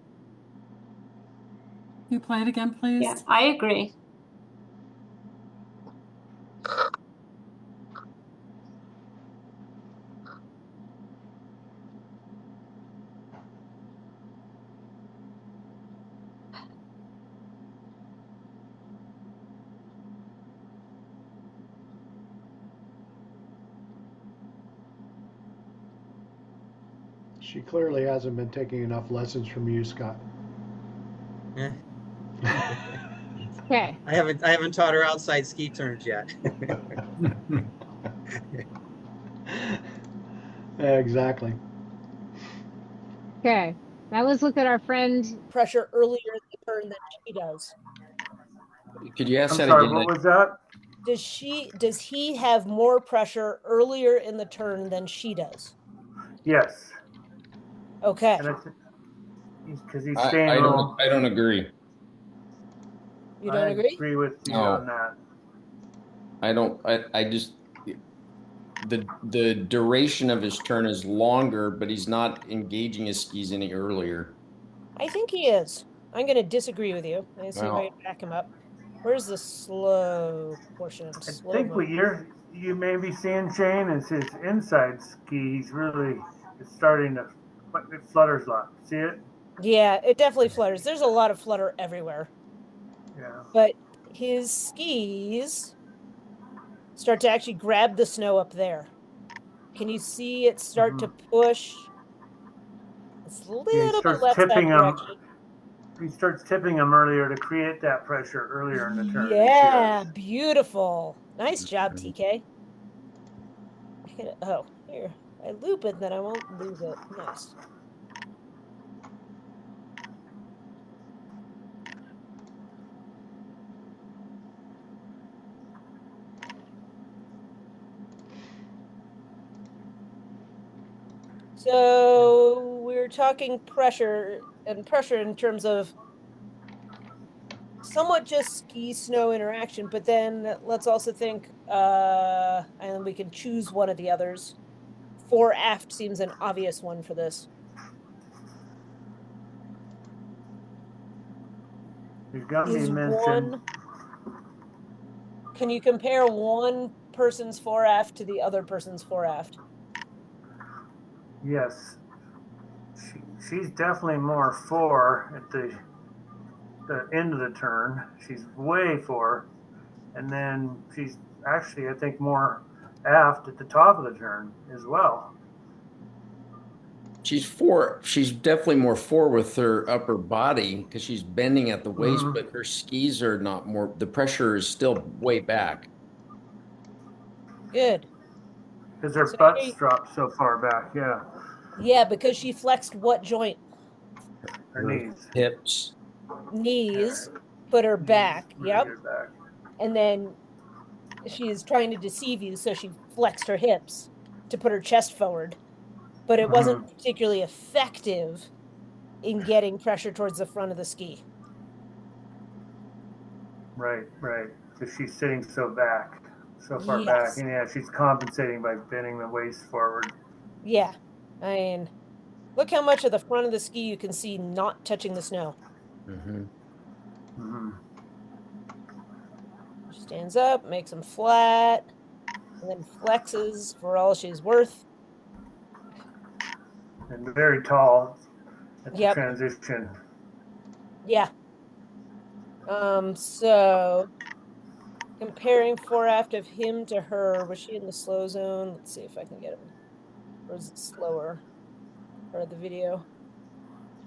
You play it again, please? Yeah, I agree. She clearly hasn't been taking enough lessons from you, Scott. Yeah. Okay. I haven't taught her outside ski turns yet. Yeah, exactly. Okay. Now let's look at our friend. Pressure earlier in the turn than she does. Could you ask I'm that sorry, again? what was that? Does he have more pressure earlier in the turn than she does? Yes. Okay. Because he's staying low. I don't agree. You don't agree? I agree with you No. on that. I just the duration of his turn is longer, but he's not engaging his skis any earlier. I think he is. I'm going to disagree with you. I see if I can back him up. Where's the slow portion? I think what you may be seeing, Shane, is his inside ski. He's really starting to, it flutters a lot. See it? Yeah, it definitely flutters. There's a lot of flutter everywhere. Yeah. But his skis start to actually grab the snow up there. Can you see it start to push? It's a little bit less that direction. He starts tipping them earlier to create that pressure earlier in the turn. Yeah, beautiful. Nice job, TK. hit it. Oh, here. I loop it, then I won't lose it. Nice. So we're talking pressure in terms of somewhat just ski snow interaction, but then let's also think and we can choose one of the others. Fore aft seems an obvious one for this. You've got me Is mentioned. one, can you compare one person's fore aft to the other person's fore aft? Yes. She's definitely more fore at the end of the turn. She's way fore. And then she's actually, I think, more aft at the top of the turn as well. She's definitely more forward with her upper body because she's bending at the waist, but her skis are not more, the pressure is still way back. Good. Because her So butt's she- dropped so far back, yeah. Yeah, because she flexed what joint? Her knees. Hips. Knees, put her back. Really Yep. her back. And then she is trying to deceive you, so she flexed her hips to put her chest forward. But it wasn't particularly effective in getting pressure towards the front of the ski. Right. Because she's sitting so back, so far back. Yes. And yeah, she's compensating by bending the waist forward. Yeah. I mean, look how much of the front of the ski you can see not touching the snow. Stands up, makes them flat, and then flexes for all she's worth. And very tall at the Yep. transition. Yeah. So comparing fore aft of him to her, was she in the slow zone? Let's see if I can get him. Or is it slower? Or the video?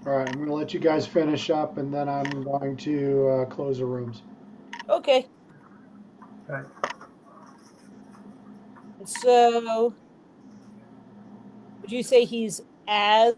All right, I'm going to let you guys finish up, and then I'm going to close the rooms. Okay. Right. So would you say he's as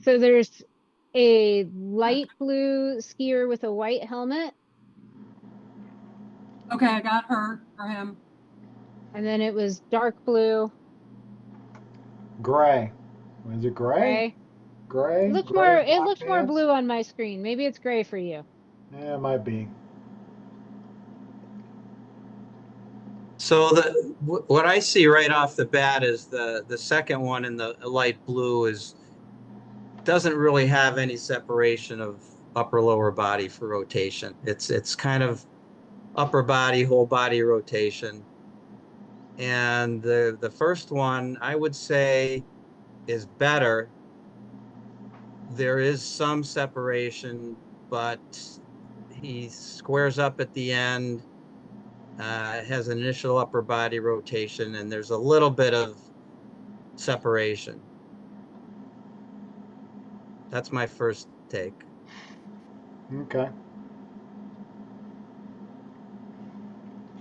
So there's a light blue skier with a white helmet, Okay, I got her or him. and then it was dark blue, Gray. Was it gray? gray. Gray? It looked Gray more, it black looked more pants? blue on my screen. Maybe it's gray for you. Yeah, it might be. So what I see right off the bat is the second one in the light blue doesn't really have any separation of upper lower body for rotation. It's kind of upper body, whole body rotation. And the first one I would say is better. There is some separation, but he squares up at the end, has an initial upper body rotation, and there's a little bit of separation. That's my first take. Okay.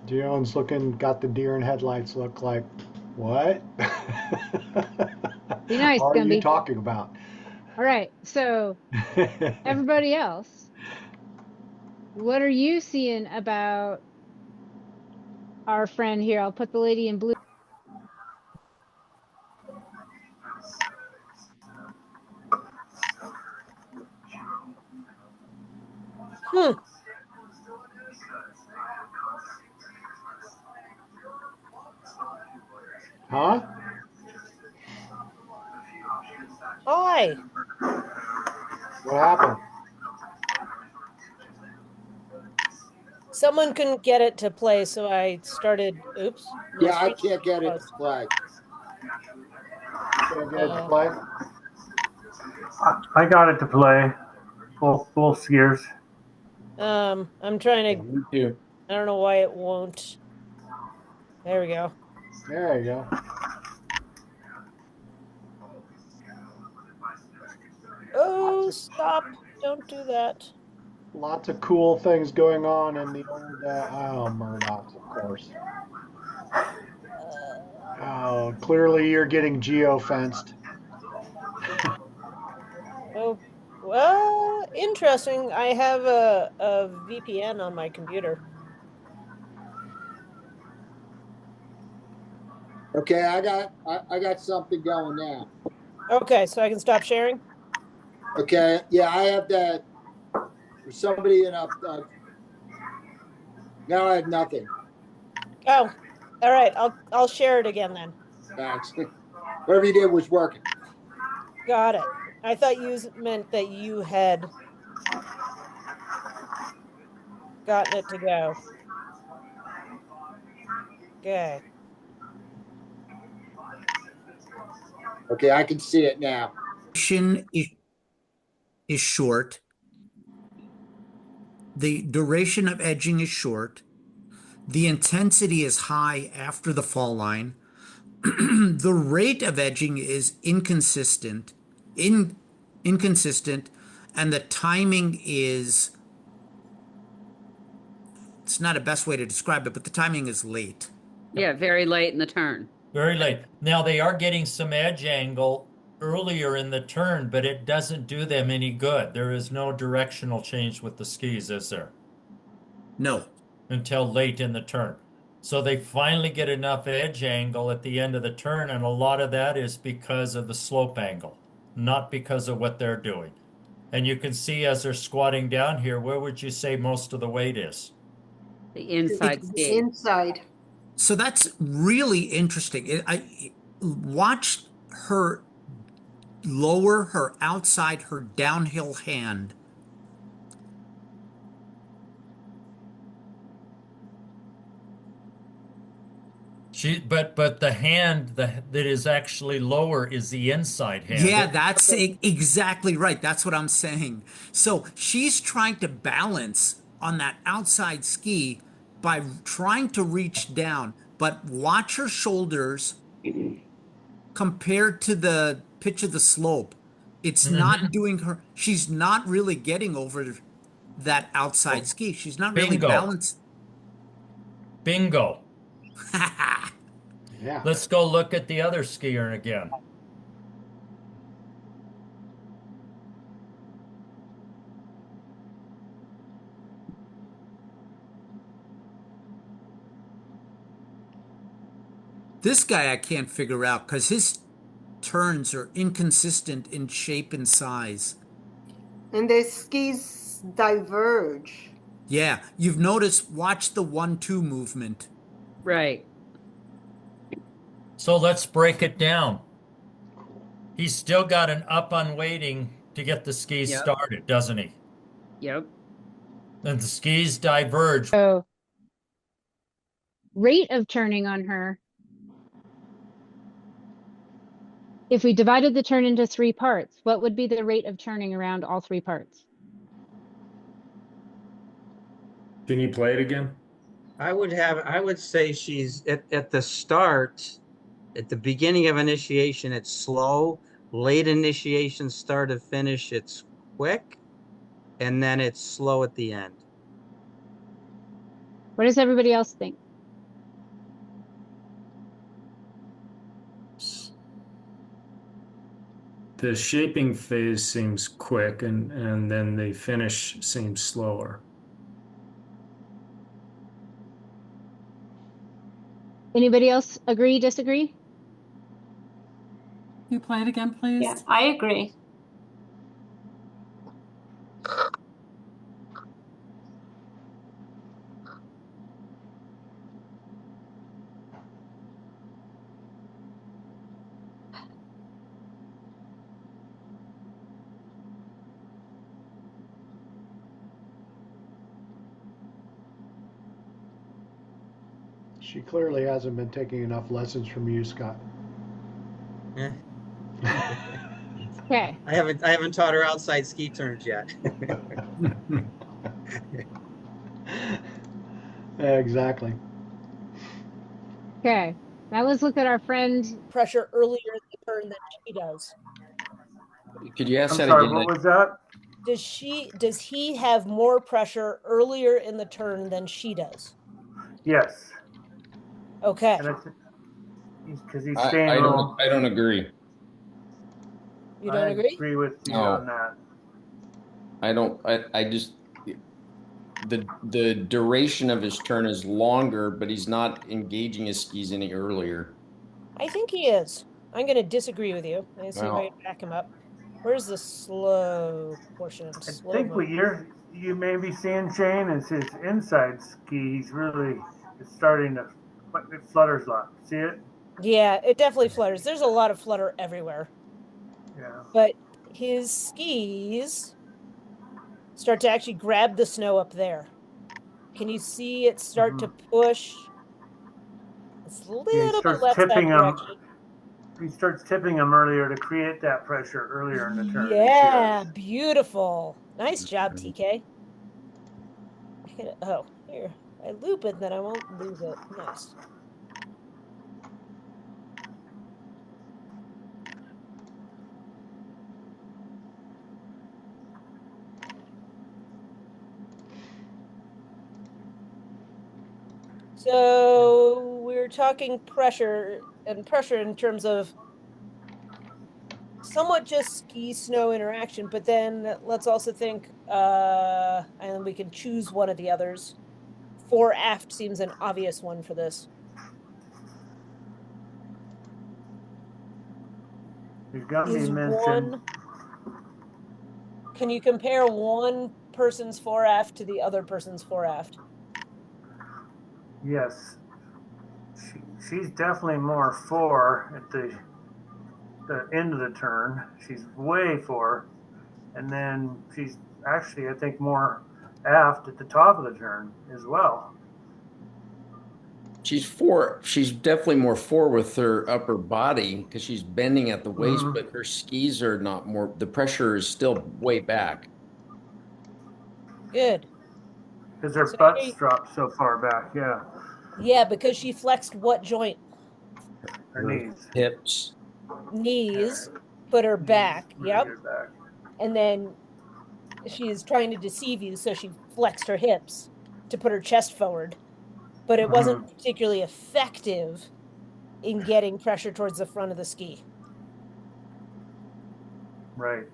Dion's got the deer in headlights look like, what? Be nice, What are you Gumby. talking about? All right, so everybody else, what are you seeing about our friend here? I'll put the lady in blue. Huh? Hi. What happened? Someone couldn't get it to play, so I started. Oops. my Yeah, I screen can't get it to paused. play. Can't get it to play? I got it to play. Both skiers. I'm trying to. Me too. I don't know why it won't. There we go. There you go. Oh, stop! Don't do that. Lots of cool things going on in the old, Murdoch, of course. Oh, clearly you're getting geo-fenced. Oh, well, interesting. I have a VPN on my computer. Okay, I got something going now. Okay, so I can stop sharing. Okay, yeah, I have that. There's somebody in up. Now I have nothing. Oh, all right. I'll share it again then. Thanks. Whatever you did was working. Got it. I thought you meant that you had gotten it to go. Okay. Okay, I can see it now. Is short. The duration of edging is short. The intensity is high after the fall line. The rate of edging is inconsistent, and the timing is, it's not a best way to describe it, but the timing is late. Yeah, very late in the turn. Very late. Now they are getting some edge angle earlier in the turn, but it doesn't do them any good. There is no directional change with the skis, is there? No. Until late in the turn. So they finally get enough edge angle at the end of the turn, and a lot of that is because of the slope angle, not because of what they're doing. And you can see as they're squatting down here, where would you say most of the weight is? The inside ski. Inside. So that's really interesting. I watched her lower her outside her downhill hand. But the hand that is actually lower is the inside hand. Yeah, that's exactly right. That's what I'm saying. So she's trying to balance on that outside ski by trying to reach down, but watch her shoulders compared to the pitch of the slope. It's not doing her, she's not really getting over that outside ski. She's not really Bingo. balanced. Bingo. Yeah. Let's go look at the other skier again. This guy I can't figure out because his turns are inconsistent in shape and size. And their skis diverge. Yeah, you've noticed, watch the 1-2 movement. Right. So let's break it down. He's still got an up on waiting to get the skis Yep. started, doesn't he? Yep. And the skis diverge. So rate of turning on her. If we divided the turn into 3 parts, what would be the rate of turning around all 3 parts? Can you play it again? I would say she's at the start, at the beginning of initiation, it's slow. Late initiation, start to finish, it's quick. And then it's slow at the end. What does everybody else think? The shaping phase seems quick, and then the finish seems slower. Anybody else agree, disagree? You play it again, please? Yeah, I agree. She clearly hasn't been taking enough lessons from you, Scott. Yeah. Okay. I haven't taught her outside ski turns yet. Exactly. Okay. Now let's look at our friend. Pressure earlier in the turn than she does. Could you ask I'm that sorry, again? what was that? Does he have more pressure earlier in the turn than she does? Yes. Okay. Because he's staying low. I don't agree. You don't agree? I agree with you No. on that. I just the duration of his turn is longer, but he's not engaging his skis any earlier. I think he is. I'm going to disagree with you. I see if I can back him up. Where's the slow portion? I think what you may be seeing, Shane, is his inside ski. He's really starting to, it flutters a lot. See it? Yeah, it definitely flutters. There's a lot of flutter everywhere. Yeah. But his skis start to actually grab the snow up there. Can you see it start to push? It's a little bit less that direction. He starts tipping them earlier to create that pressure earlier in the turn. Yeah, beautiful. Nice job, TK. Oh, here. I loop it, then I won't lose it. Nice. So we're talking pressure in terms of somewhat just ski snow interaction, but then let's also think and we can choose one of the others. Fore aft seems an obvious one for this. You've got me mentioned. Can you compare one person's fore aft to the other person's fore aft? Yes. She's definitely more fore at the end of the turn. She's way fore. And then she's actually, I think, more aft at the top of the turn as well. She's definitely more fore with her upper body because she's bending at the waist, but her skis are not more, the pressure is still way back. Good. Because her butt's dropped so far back, yeah. Yeah, because she flexed what joint? Her knees. Hips. Knees, put her back. Yep. Her back. And then she is trying to deceive you, so she flexed her hips to put her chest forward. But it wasn't particularly effective in getting pressure towards the front of the ski. Right.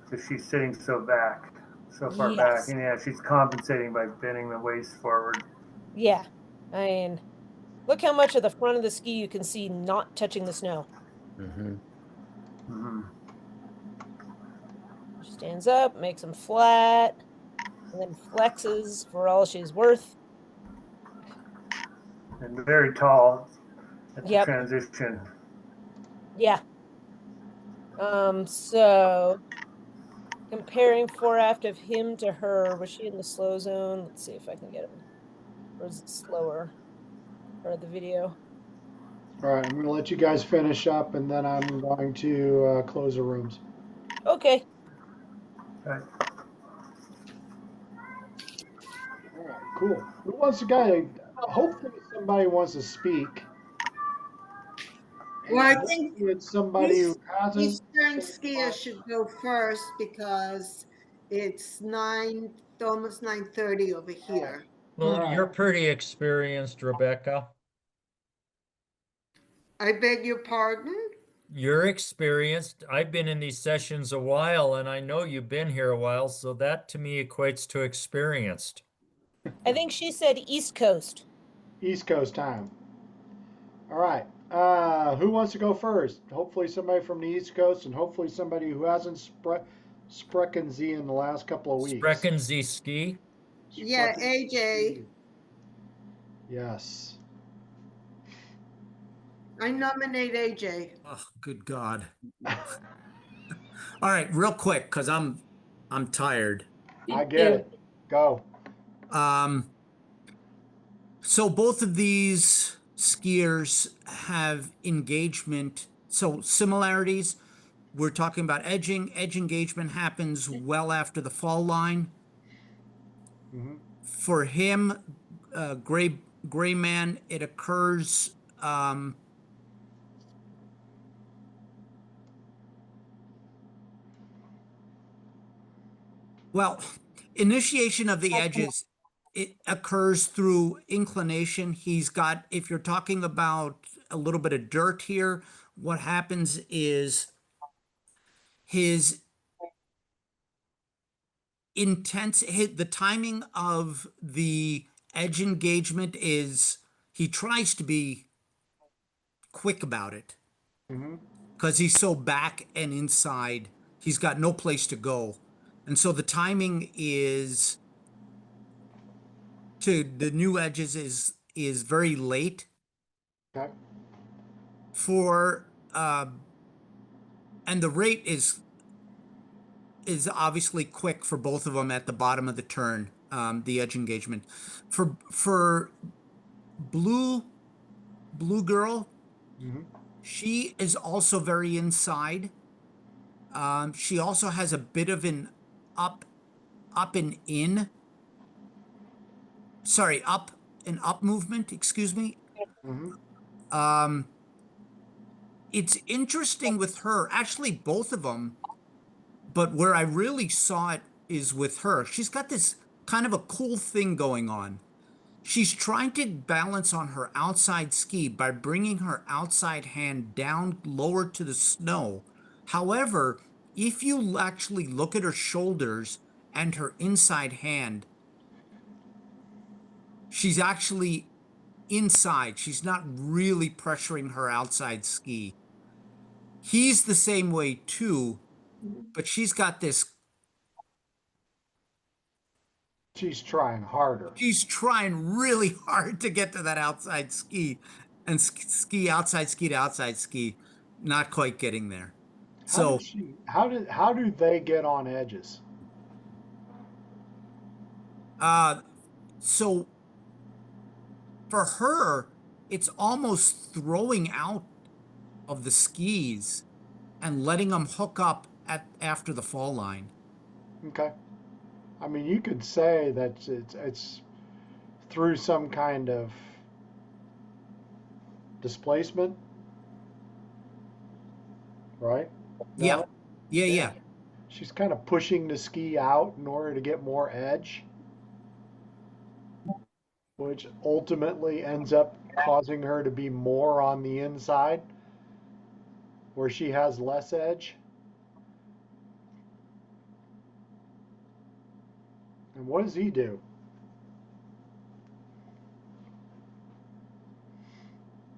Because she's sitting so far back. And yeah, she's compensating by bending the waist forward. Yeah. I mean, Look how much of the front of the ski you can see not touching the snow. Stands up, makes them flat, and then flexes for all she's worth. And very tall at the Yep. transition. Yeah. So comparing fore aft of him to her, was she in the slow zone? Let's see if I can get him. Or is it slower? Or the video? All right, I'm going to let you guys finish up, and then I'm going to close the rooms. Okay. Right. All right, cool. Who wants to hopefully somebody wants to speak. Well, I think It's somebody who hasn't. Eastern skier should go first because it's almost 9:30 over here. Well, Right. you're pretty experienced, Rebecca. I beg your pardon? You're experienced. I've been in these sessions a while, and I know you've been here a while, so that to me equates to experienced. I think she said East Coast. East Coast time. All right. Who wants to go first? Hopefully somebody from the East Coast, and hopefully somebody who hasn't sprechen Sie in the last couple of weeks. Sprechen Sie ski? Yeah, AJ. Yes. I nominate AJ. Oh, good God. All right, real quick, because I'm tired. I get it. Go. So both of these skiers have engagement. So similarities, we're talking about edging. Edge engagement happens well after the fall line. For him, gray man, it occurs well, initiation of the edges, it occurs through inclination. He's got, if you're talking about a little bit of dirt here, what happens is his the timing of the edge engagement is, he tries to be quick about it because he's so back and inside, he's got no place to go. And so the timing is to the new edges is very late. Okay. And the rate is obviously quick for both of them at the bottom of the turn, the edge engagement. For blue girl, she is also very inside. She also has a bit of an up and up movement, excuse me. It's interesting with her, actually both of them, but where I really saw it is with her. She's got this kind of a cool thing going on. She's trying to balance on her outside ski by bringing her outside hand down lower to the snow. However, if you actually look at her shoulders and her inside hand, she's actually inside. She's not really pressuring her outside ski. He's the same way too, but she's got this. She's trying harder. She's trying really hard to get to that outside ski and ski outside ski to outside ski. Not quite getting there. So how do they get on edges? So for her, it's almost throwing out of the skis and letting them hook up after the fall line. Okay. I mean, you could say that it's through some kind of displacement, right? Yeah. No? Yeah. She's kind of pushing the ski out in order to get more edge, which ultimately ends up causing her to be more on the inside where she has less edge. And what does he do?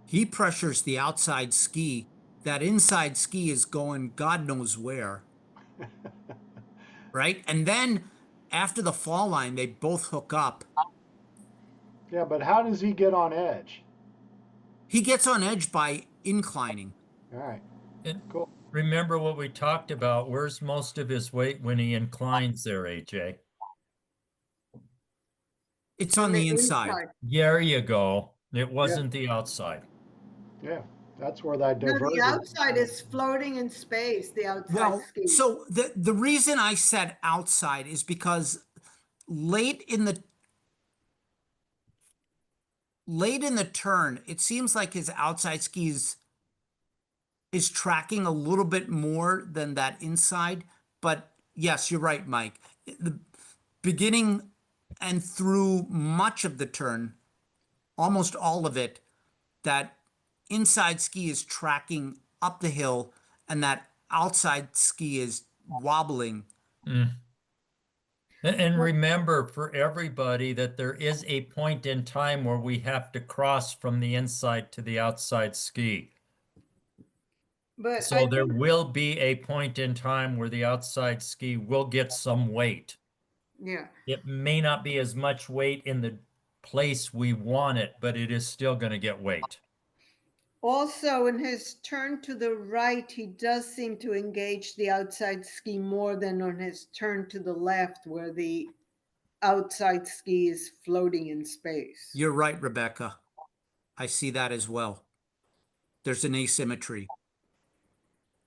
He pressures the outside ski. That inside ski is going God knows where. Right? And then after the fall line, they both hook up. Yeah, but how does he get on edge? He gets on edge by inclining. All right. And Cool. remember what we talked about. Where's most of his weight when he inclines there, AJ? It's on the inside. There you go. It wasn't the outside. Yeah, that's where that No, the divergence. outside is floating in space, the outside Well, ski. so the reason I said outside is because late in the turn, it seems like his outside skis is tracking a little bit more than that inside. But yes, you're right, Mike. The beginning and through much of the turn, almost all of it, that inside ski is tracking up the hill and that outside ski is wobbling. And remember for everybody that there is a point in time where we have to cross from the inside to the outside ski. But So there will be a point in time where the outside ski will get some weight. Yeah. It may not be as much weight in the place we want it, but it is still going to get weight. Also, in his turn to the right, he does seem to engage the outside ski more than on his turn to the left, where the outside ski is floating in space. You're right, Rebecca. I see that as well. There's an asymmetry.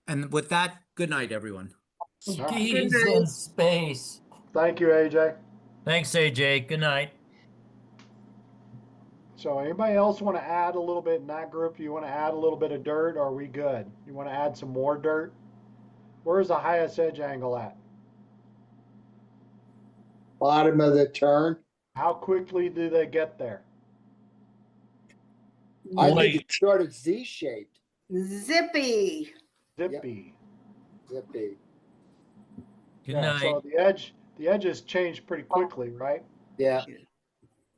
And with that, good night, everyone. Skis in space. Thank you, AJ. Thanks, AJ. Good night. So anybody else want to add a little bit in that group? You want to add a little bit of dirt, or are we good? You want to add some more dirt? Where's the highest edge angle at? Bottom of the turn. How quickly do they get there? I think it's sort of Z-shaped. Zippy. Zippy. Zippy. Good Yeah, night. so the edges change pretty quickly, right? Yeah.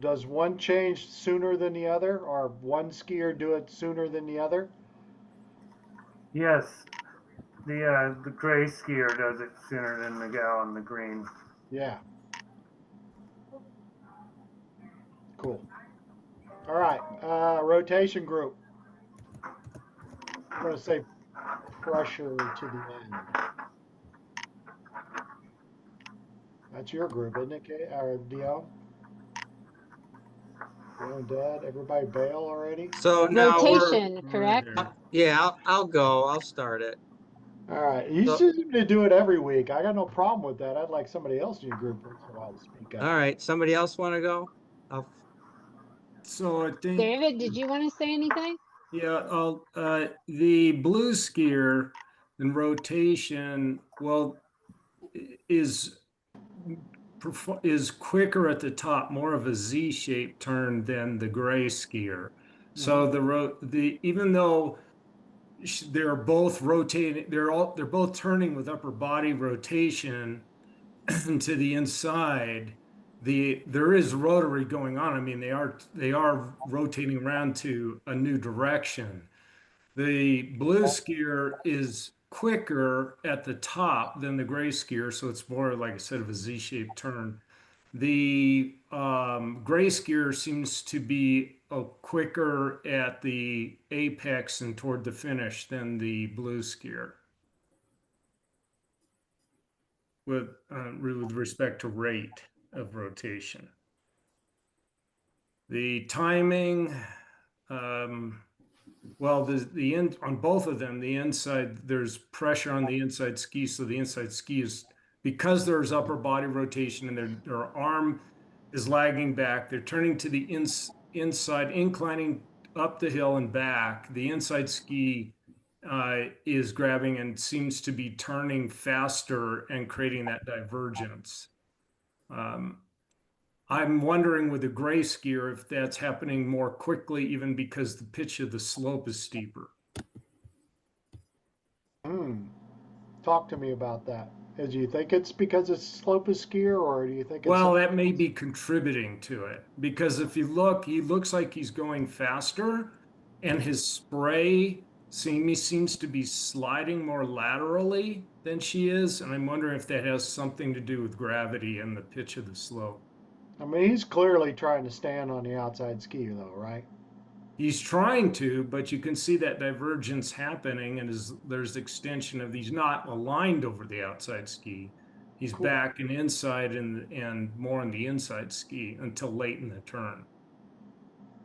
Does one change sooner than the other, or one skier do it sooner than the other? Yes, the gray skier does it sooner than the gal in the green. Yeah. Cool. All right, rotation group. I'm going to say pressure to the end. That's your group, isn't it, Kate? Or Dio? Dad, everybody bail already? So now Rotation, correct? Yeah, I'll go. I'll start it. All right. You So- seem to do it every week. I got no problem with that. I'd like somebody else in your group once in a while to speak up. All right. Somebody else want to go? So I think, David, did you want to say anything? yeah, the blue skier in rotation, well, is quicker at the top, more of a Z-shaped turn than the gray skier. So even though they're both rotating, they're both turning with upper body rotation to the inside. There is rotary going on. I mean, they are rotating around to a new direction. The blue skier is quicker at the top than the gray skier, so it's more, like I said, of a Z-shaped turn. The gray skier seems to be quicker at the apex and toward the finish than the blue skier, with respect to rate of rotation. The timing, well, the end on both of them, the inside, there's pressure on the inside ski, so the inside ski is, because there's upper body rotation and their arm is lagging back, they're turning to the inside, inclining up the hill and back. The inside ski is grabbing and seems to be turning faster and creating that divergence. I'm wondering with the gray skier if that's happening more quickly, even because the pitch of the slope is steeper. Talk to me about that. Do you think it's because it's slope is skier, or do you think it's... Well, that may be contributing to it, because if you look, he looks like he's going faster, and his spray seems to be sliding more laterally than she is, and I'm wondering if that has something to do with gravity and the pitch of the slope. I mean, he's clearly trying to stand on the outside ski, though, right? He's trying to, but you can see that divergence happening, and there's extension of he's not aligned over the outside ski. He's Cool. back and inside and more on the inside ski until late in the turn.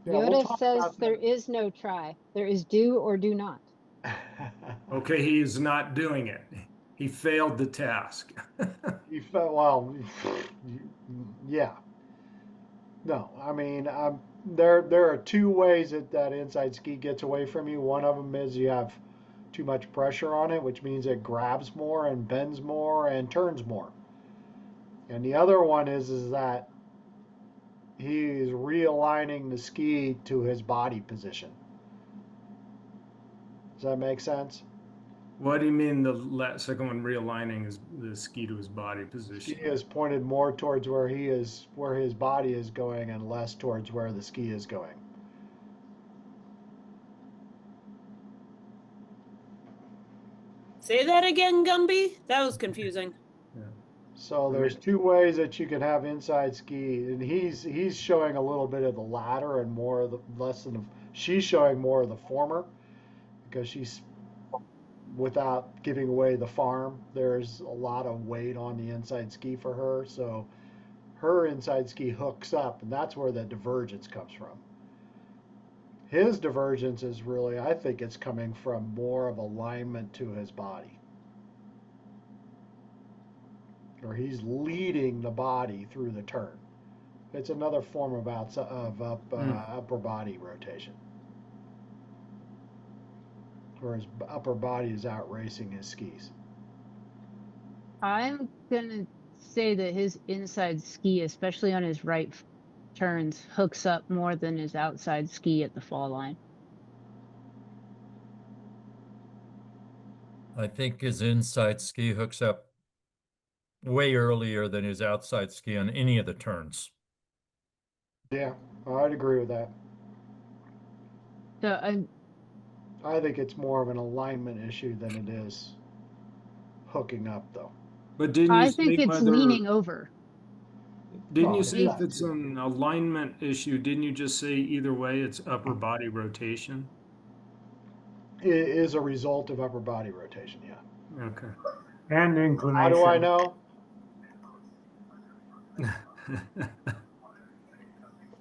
Yeah, we'll Yoda talk says about there that. is no try. There is do or do not. Okay, he is not doing it. He failed the task. You felt well, yeah. No, I mean, there are two ways that inside ski gets away from you. One of them is you have too much pressure on it, which means it grabs more and bends more and turns more. And the other one is that he's realigning the ski to his body position. Does that make sense? What do you mean the second one, realigning the ski to his body position? Ski is pointed more towards where his body is going and less towards where the ski is going. Say that again, Gumby. That was confusing. So there's two ways that you can have inside ski, and he's showing a little bit of the latter and more of the less than she's showing more of the former, because she's, without giving away the farm, there's a lot of weight on the inside ski for her, so her inside ski hooks up, and that's where the divergence comes from. His divergence is really, I think it's coming from more of alignment to his body. Or he's leading the body through the turn. It's another form of upper body rotation, where his upper body is out racing his skis. I'm gonna say that his inside ski, especially on his right turns, hooks up more than his outside ski at the fall line. I think his inside ski hooks up way earlier than his outside ski on any of the turns. Yeah, I'd agree with that. So I think it's more of an alignment issue than it is hooking up, though. But didn't I you think say it's whether, leaning over. didn't you Well, say yeah. if it's an alignment issue, didn't you just say either way it's upper body rotation? It is a result of upper body rotation, yeah. Okay. And inclination. How do I know?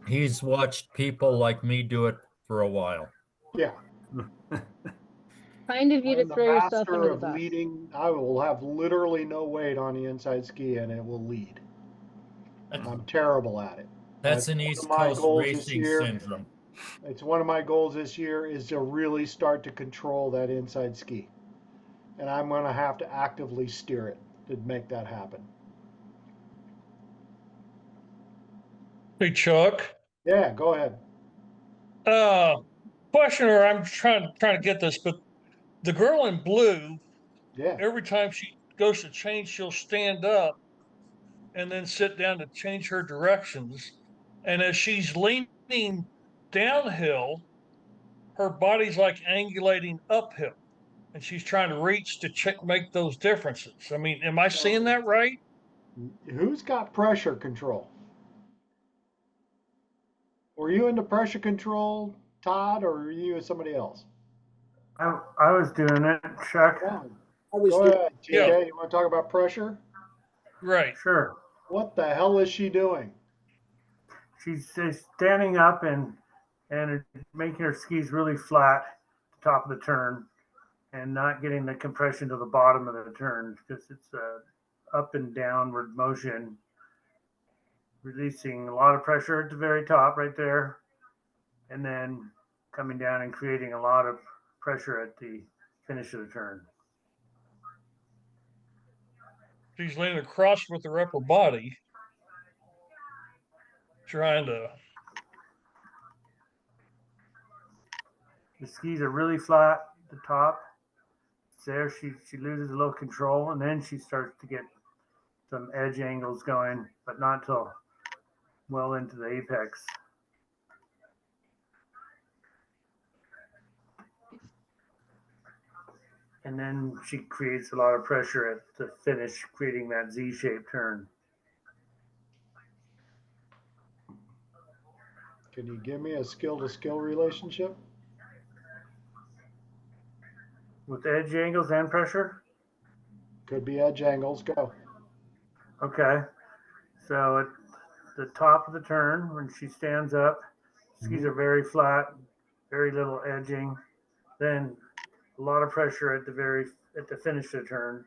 He's watched people like me do it for a while. Yeah. Kind of you to I'm the throw yourself master under the of bus. leading. I will have literally no weight on the inside ski, and it will lead. I'm terrible at it. That's an one of East my Coast goals this racing year. syndrome. It's one of my goals this year is to really start to control that inside ski. And I'm going to have to actively steer it to make that happen. Hey, Chuck. Yeah, go ahead. Questioner, I'm trying to get this, but the girl in blue, Yeah. every time she goes to change, she'll stand up and then sit down to change her directions. And as she's leaning downhill, her body's like angulating uphill, and she's trying to reach to make those differences. I mean, am I seeing that right? Who's got pressure control? Were you into pressure control, Todd, or were you somebody else? I was doing it, Chuck. I was Go doing, ahead, TK. You want to talk about pressure? Right. Sure. What the hell is she doing? She's just standing up and making her skis really flat at the top of the turn and not getting the compression to the bottom of the turn because it's a up and downward motion, releasing a lot of pressure at the very top right there, and then coming down and creating a lot of pressure at the finish of the turn. She's leaning across with her upper body, trying to. The skis are really flat at the top. There, she loses a little control, and then she starts to get some edge angles going, but not till well into the apex. And then she creates a lot of pressure at the finish, creating that Z-shaped turn. Can you give me a skill to skill relationship? With edge angles and pressure? Could be edge angles. Go. Okay. So at the top of the turn, when she stands up, skis are very flat, very little edging. Then a lot of pressure at the finish of the turn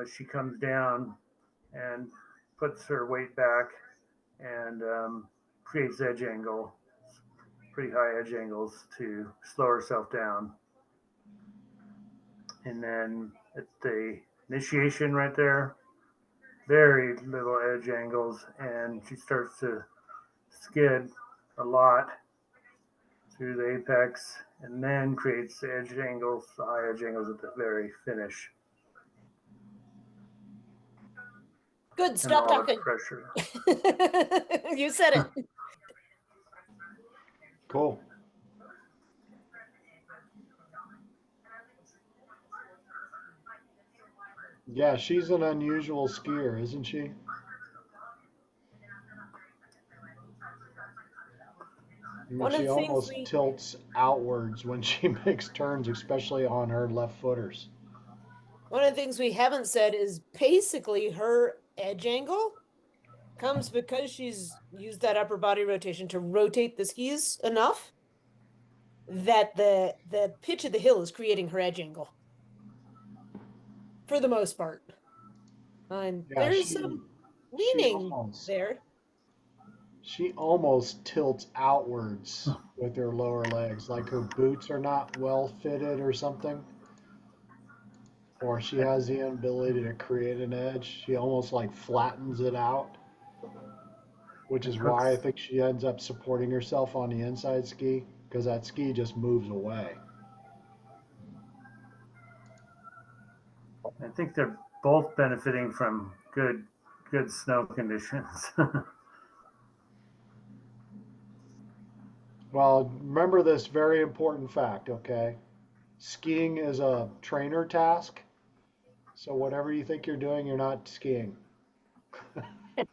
as she comes down and puts her weight back and creates edge angle, pretty high edge angles to slow herself down. And then at the initiation right there, very little edge angles, and she starts to skid a lot through the apex and then creates the edge angles, the high edge angles at the very finish. Good, And stop all the talking. pressure. You said it. Cool. Yeah, she's an unusual skier, isn't she? I mean, One of she the things almost we- tilts outwards when she makes turns, especially on her left footers. One of the things we haven't said is basically her edge angle comes because she's used that upper body rotation to rotate the skis enough that the pitch of the hill is creating her edge angle for the most part. And Yeah, there's she- some she leaning almost- there. She almost tilts outwards with her lower legs, like her boots are not well fitted or something. Or she has the inability to create an edge. She almost like flattens it out, which is why I think she ends up supporting herself on the inside ski, because that ski just moves away. I think they're both benefiting from good snow conditions. Well, remember this very important fact, okay? Skiing is a trainer task. So whatever you think you're doing, you're not skiing.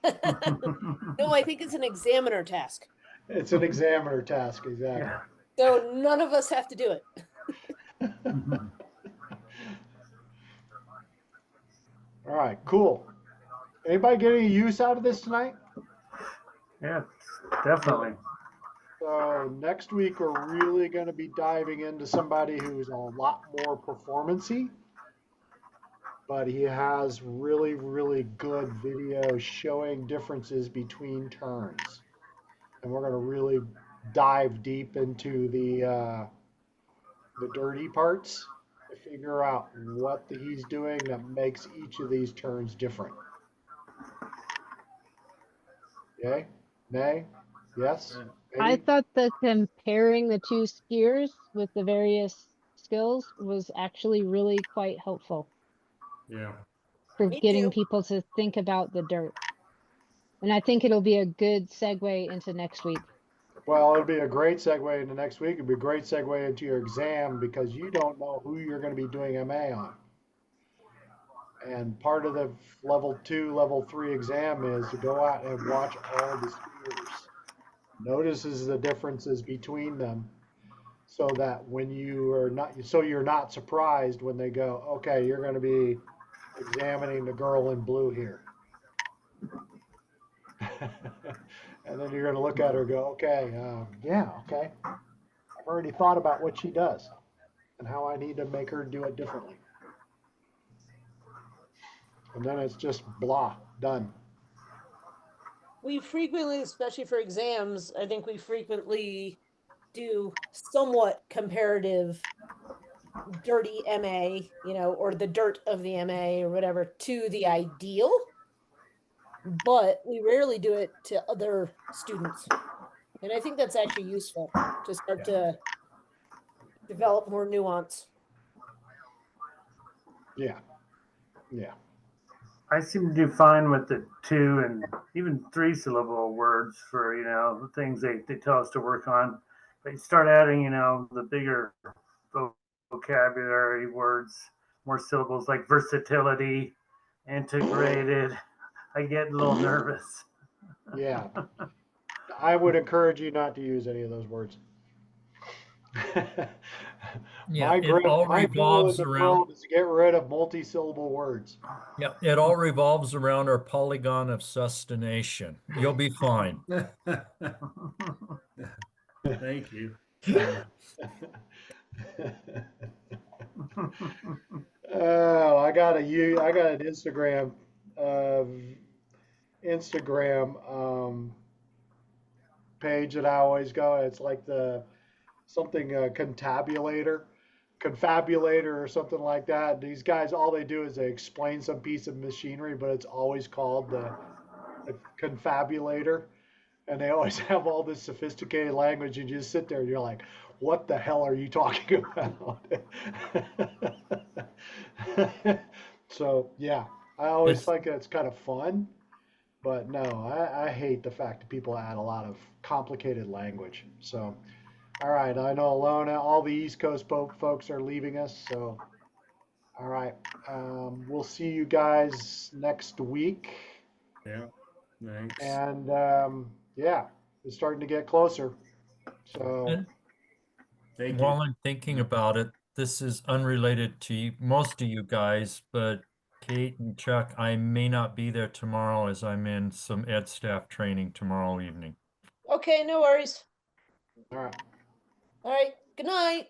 No, I think it's an examiner task. It's an examiner task, exactly. So none of us have to do it. All right, cool. Anybody get any use out of this tonight? Yeah, definitely. So next week we're really going to be diving into somebody who's a lot more performance-y, but he has really, really good video showing differences between turns. And we're going to really dive deep into the dirty parts to figure out what he's doing that makes each of these turns different. Yay? Nay? Yes? I Maybe? thought that comparing the two skiers with the various skills was actually really quite helpful Yeah. for Me getting too. people to think about the dirt. And I think it'll be a good segue into next week. Well, it'll be a great segue into next week. It'll be a great segue into your exam because you don't know who you're going to be doing MA on. And part of the level 2, level 3 exam is to go out and watch all the skiers. Notices the differences between them so that when you are not, so you're not surprised when they go, okay, you're going to be examining the girl in blue here. And then you're going to look at her and go, okay, yeah, okay. I've already thought about what she does and how I need to make her do it differently. And then it's just blah, done. We frequently, especially for exams, I think we frequently do somewhat comparative dirty MA, or the dirt of the MA or whatever to the ideal. But we rarely do it to other students. And I think that's actually useful to start to develop more nuance. Yeah. Yeah. I seem to do fine with the 2 and even 3 syllable words for, the things they tell us to work on. But you start adding, the bigger vocabulary words, more syllables like versatility, integrated. I get a little nervous. Yeah. I would encourage you not to use any of those words. Yeah, my it goal all in revolves the around. world is to get rid of multi-syllable words. Yeah, it all revolves around our polygon of sustentation. You'll be fine. Thank you. Oh, I got an Instagram page that I always go. It's like the something confabulator or something like that. These guys, all they do is they explain some piece of machinery, but it's always called the confabulator, and they always have all this sophisticated language. And you just sit there and you're like, what the hell are you talking about? So yeah, I always think it's kind of fun, but no, I hate the fact that people add a lot of complicated language. So, all right, I know Alona, all the East Coast folks are leaving us. So, all right, we'll see you guys next week. Yeah, thanks. And yeah, it's starting to get closer. So, And while I'm thinking about it, this is unrelated to most of you guys, but Kate and Chuck, I may not be there tomorrow as I'm in some ed staff training tomorrow evening. Okay, no worries. All right. All right, good night.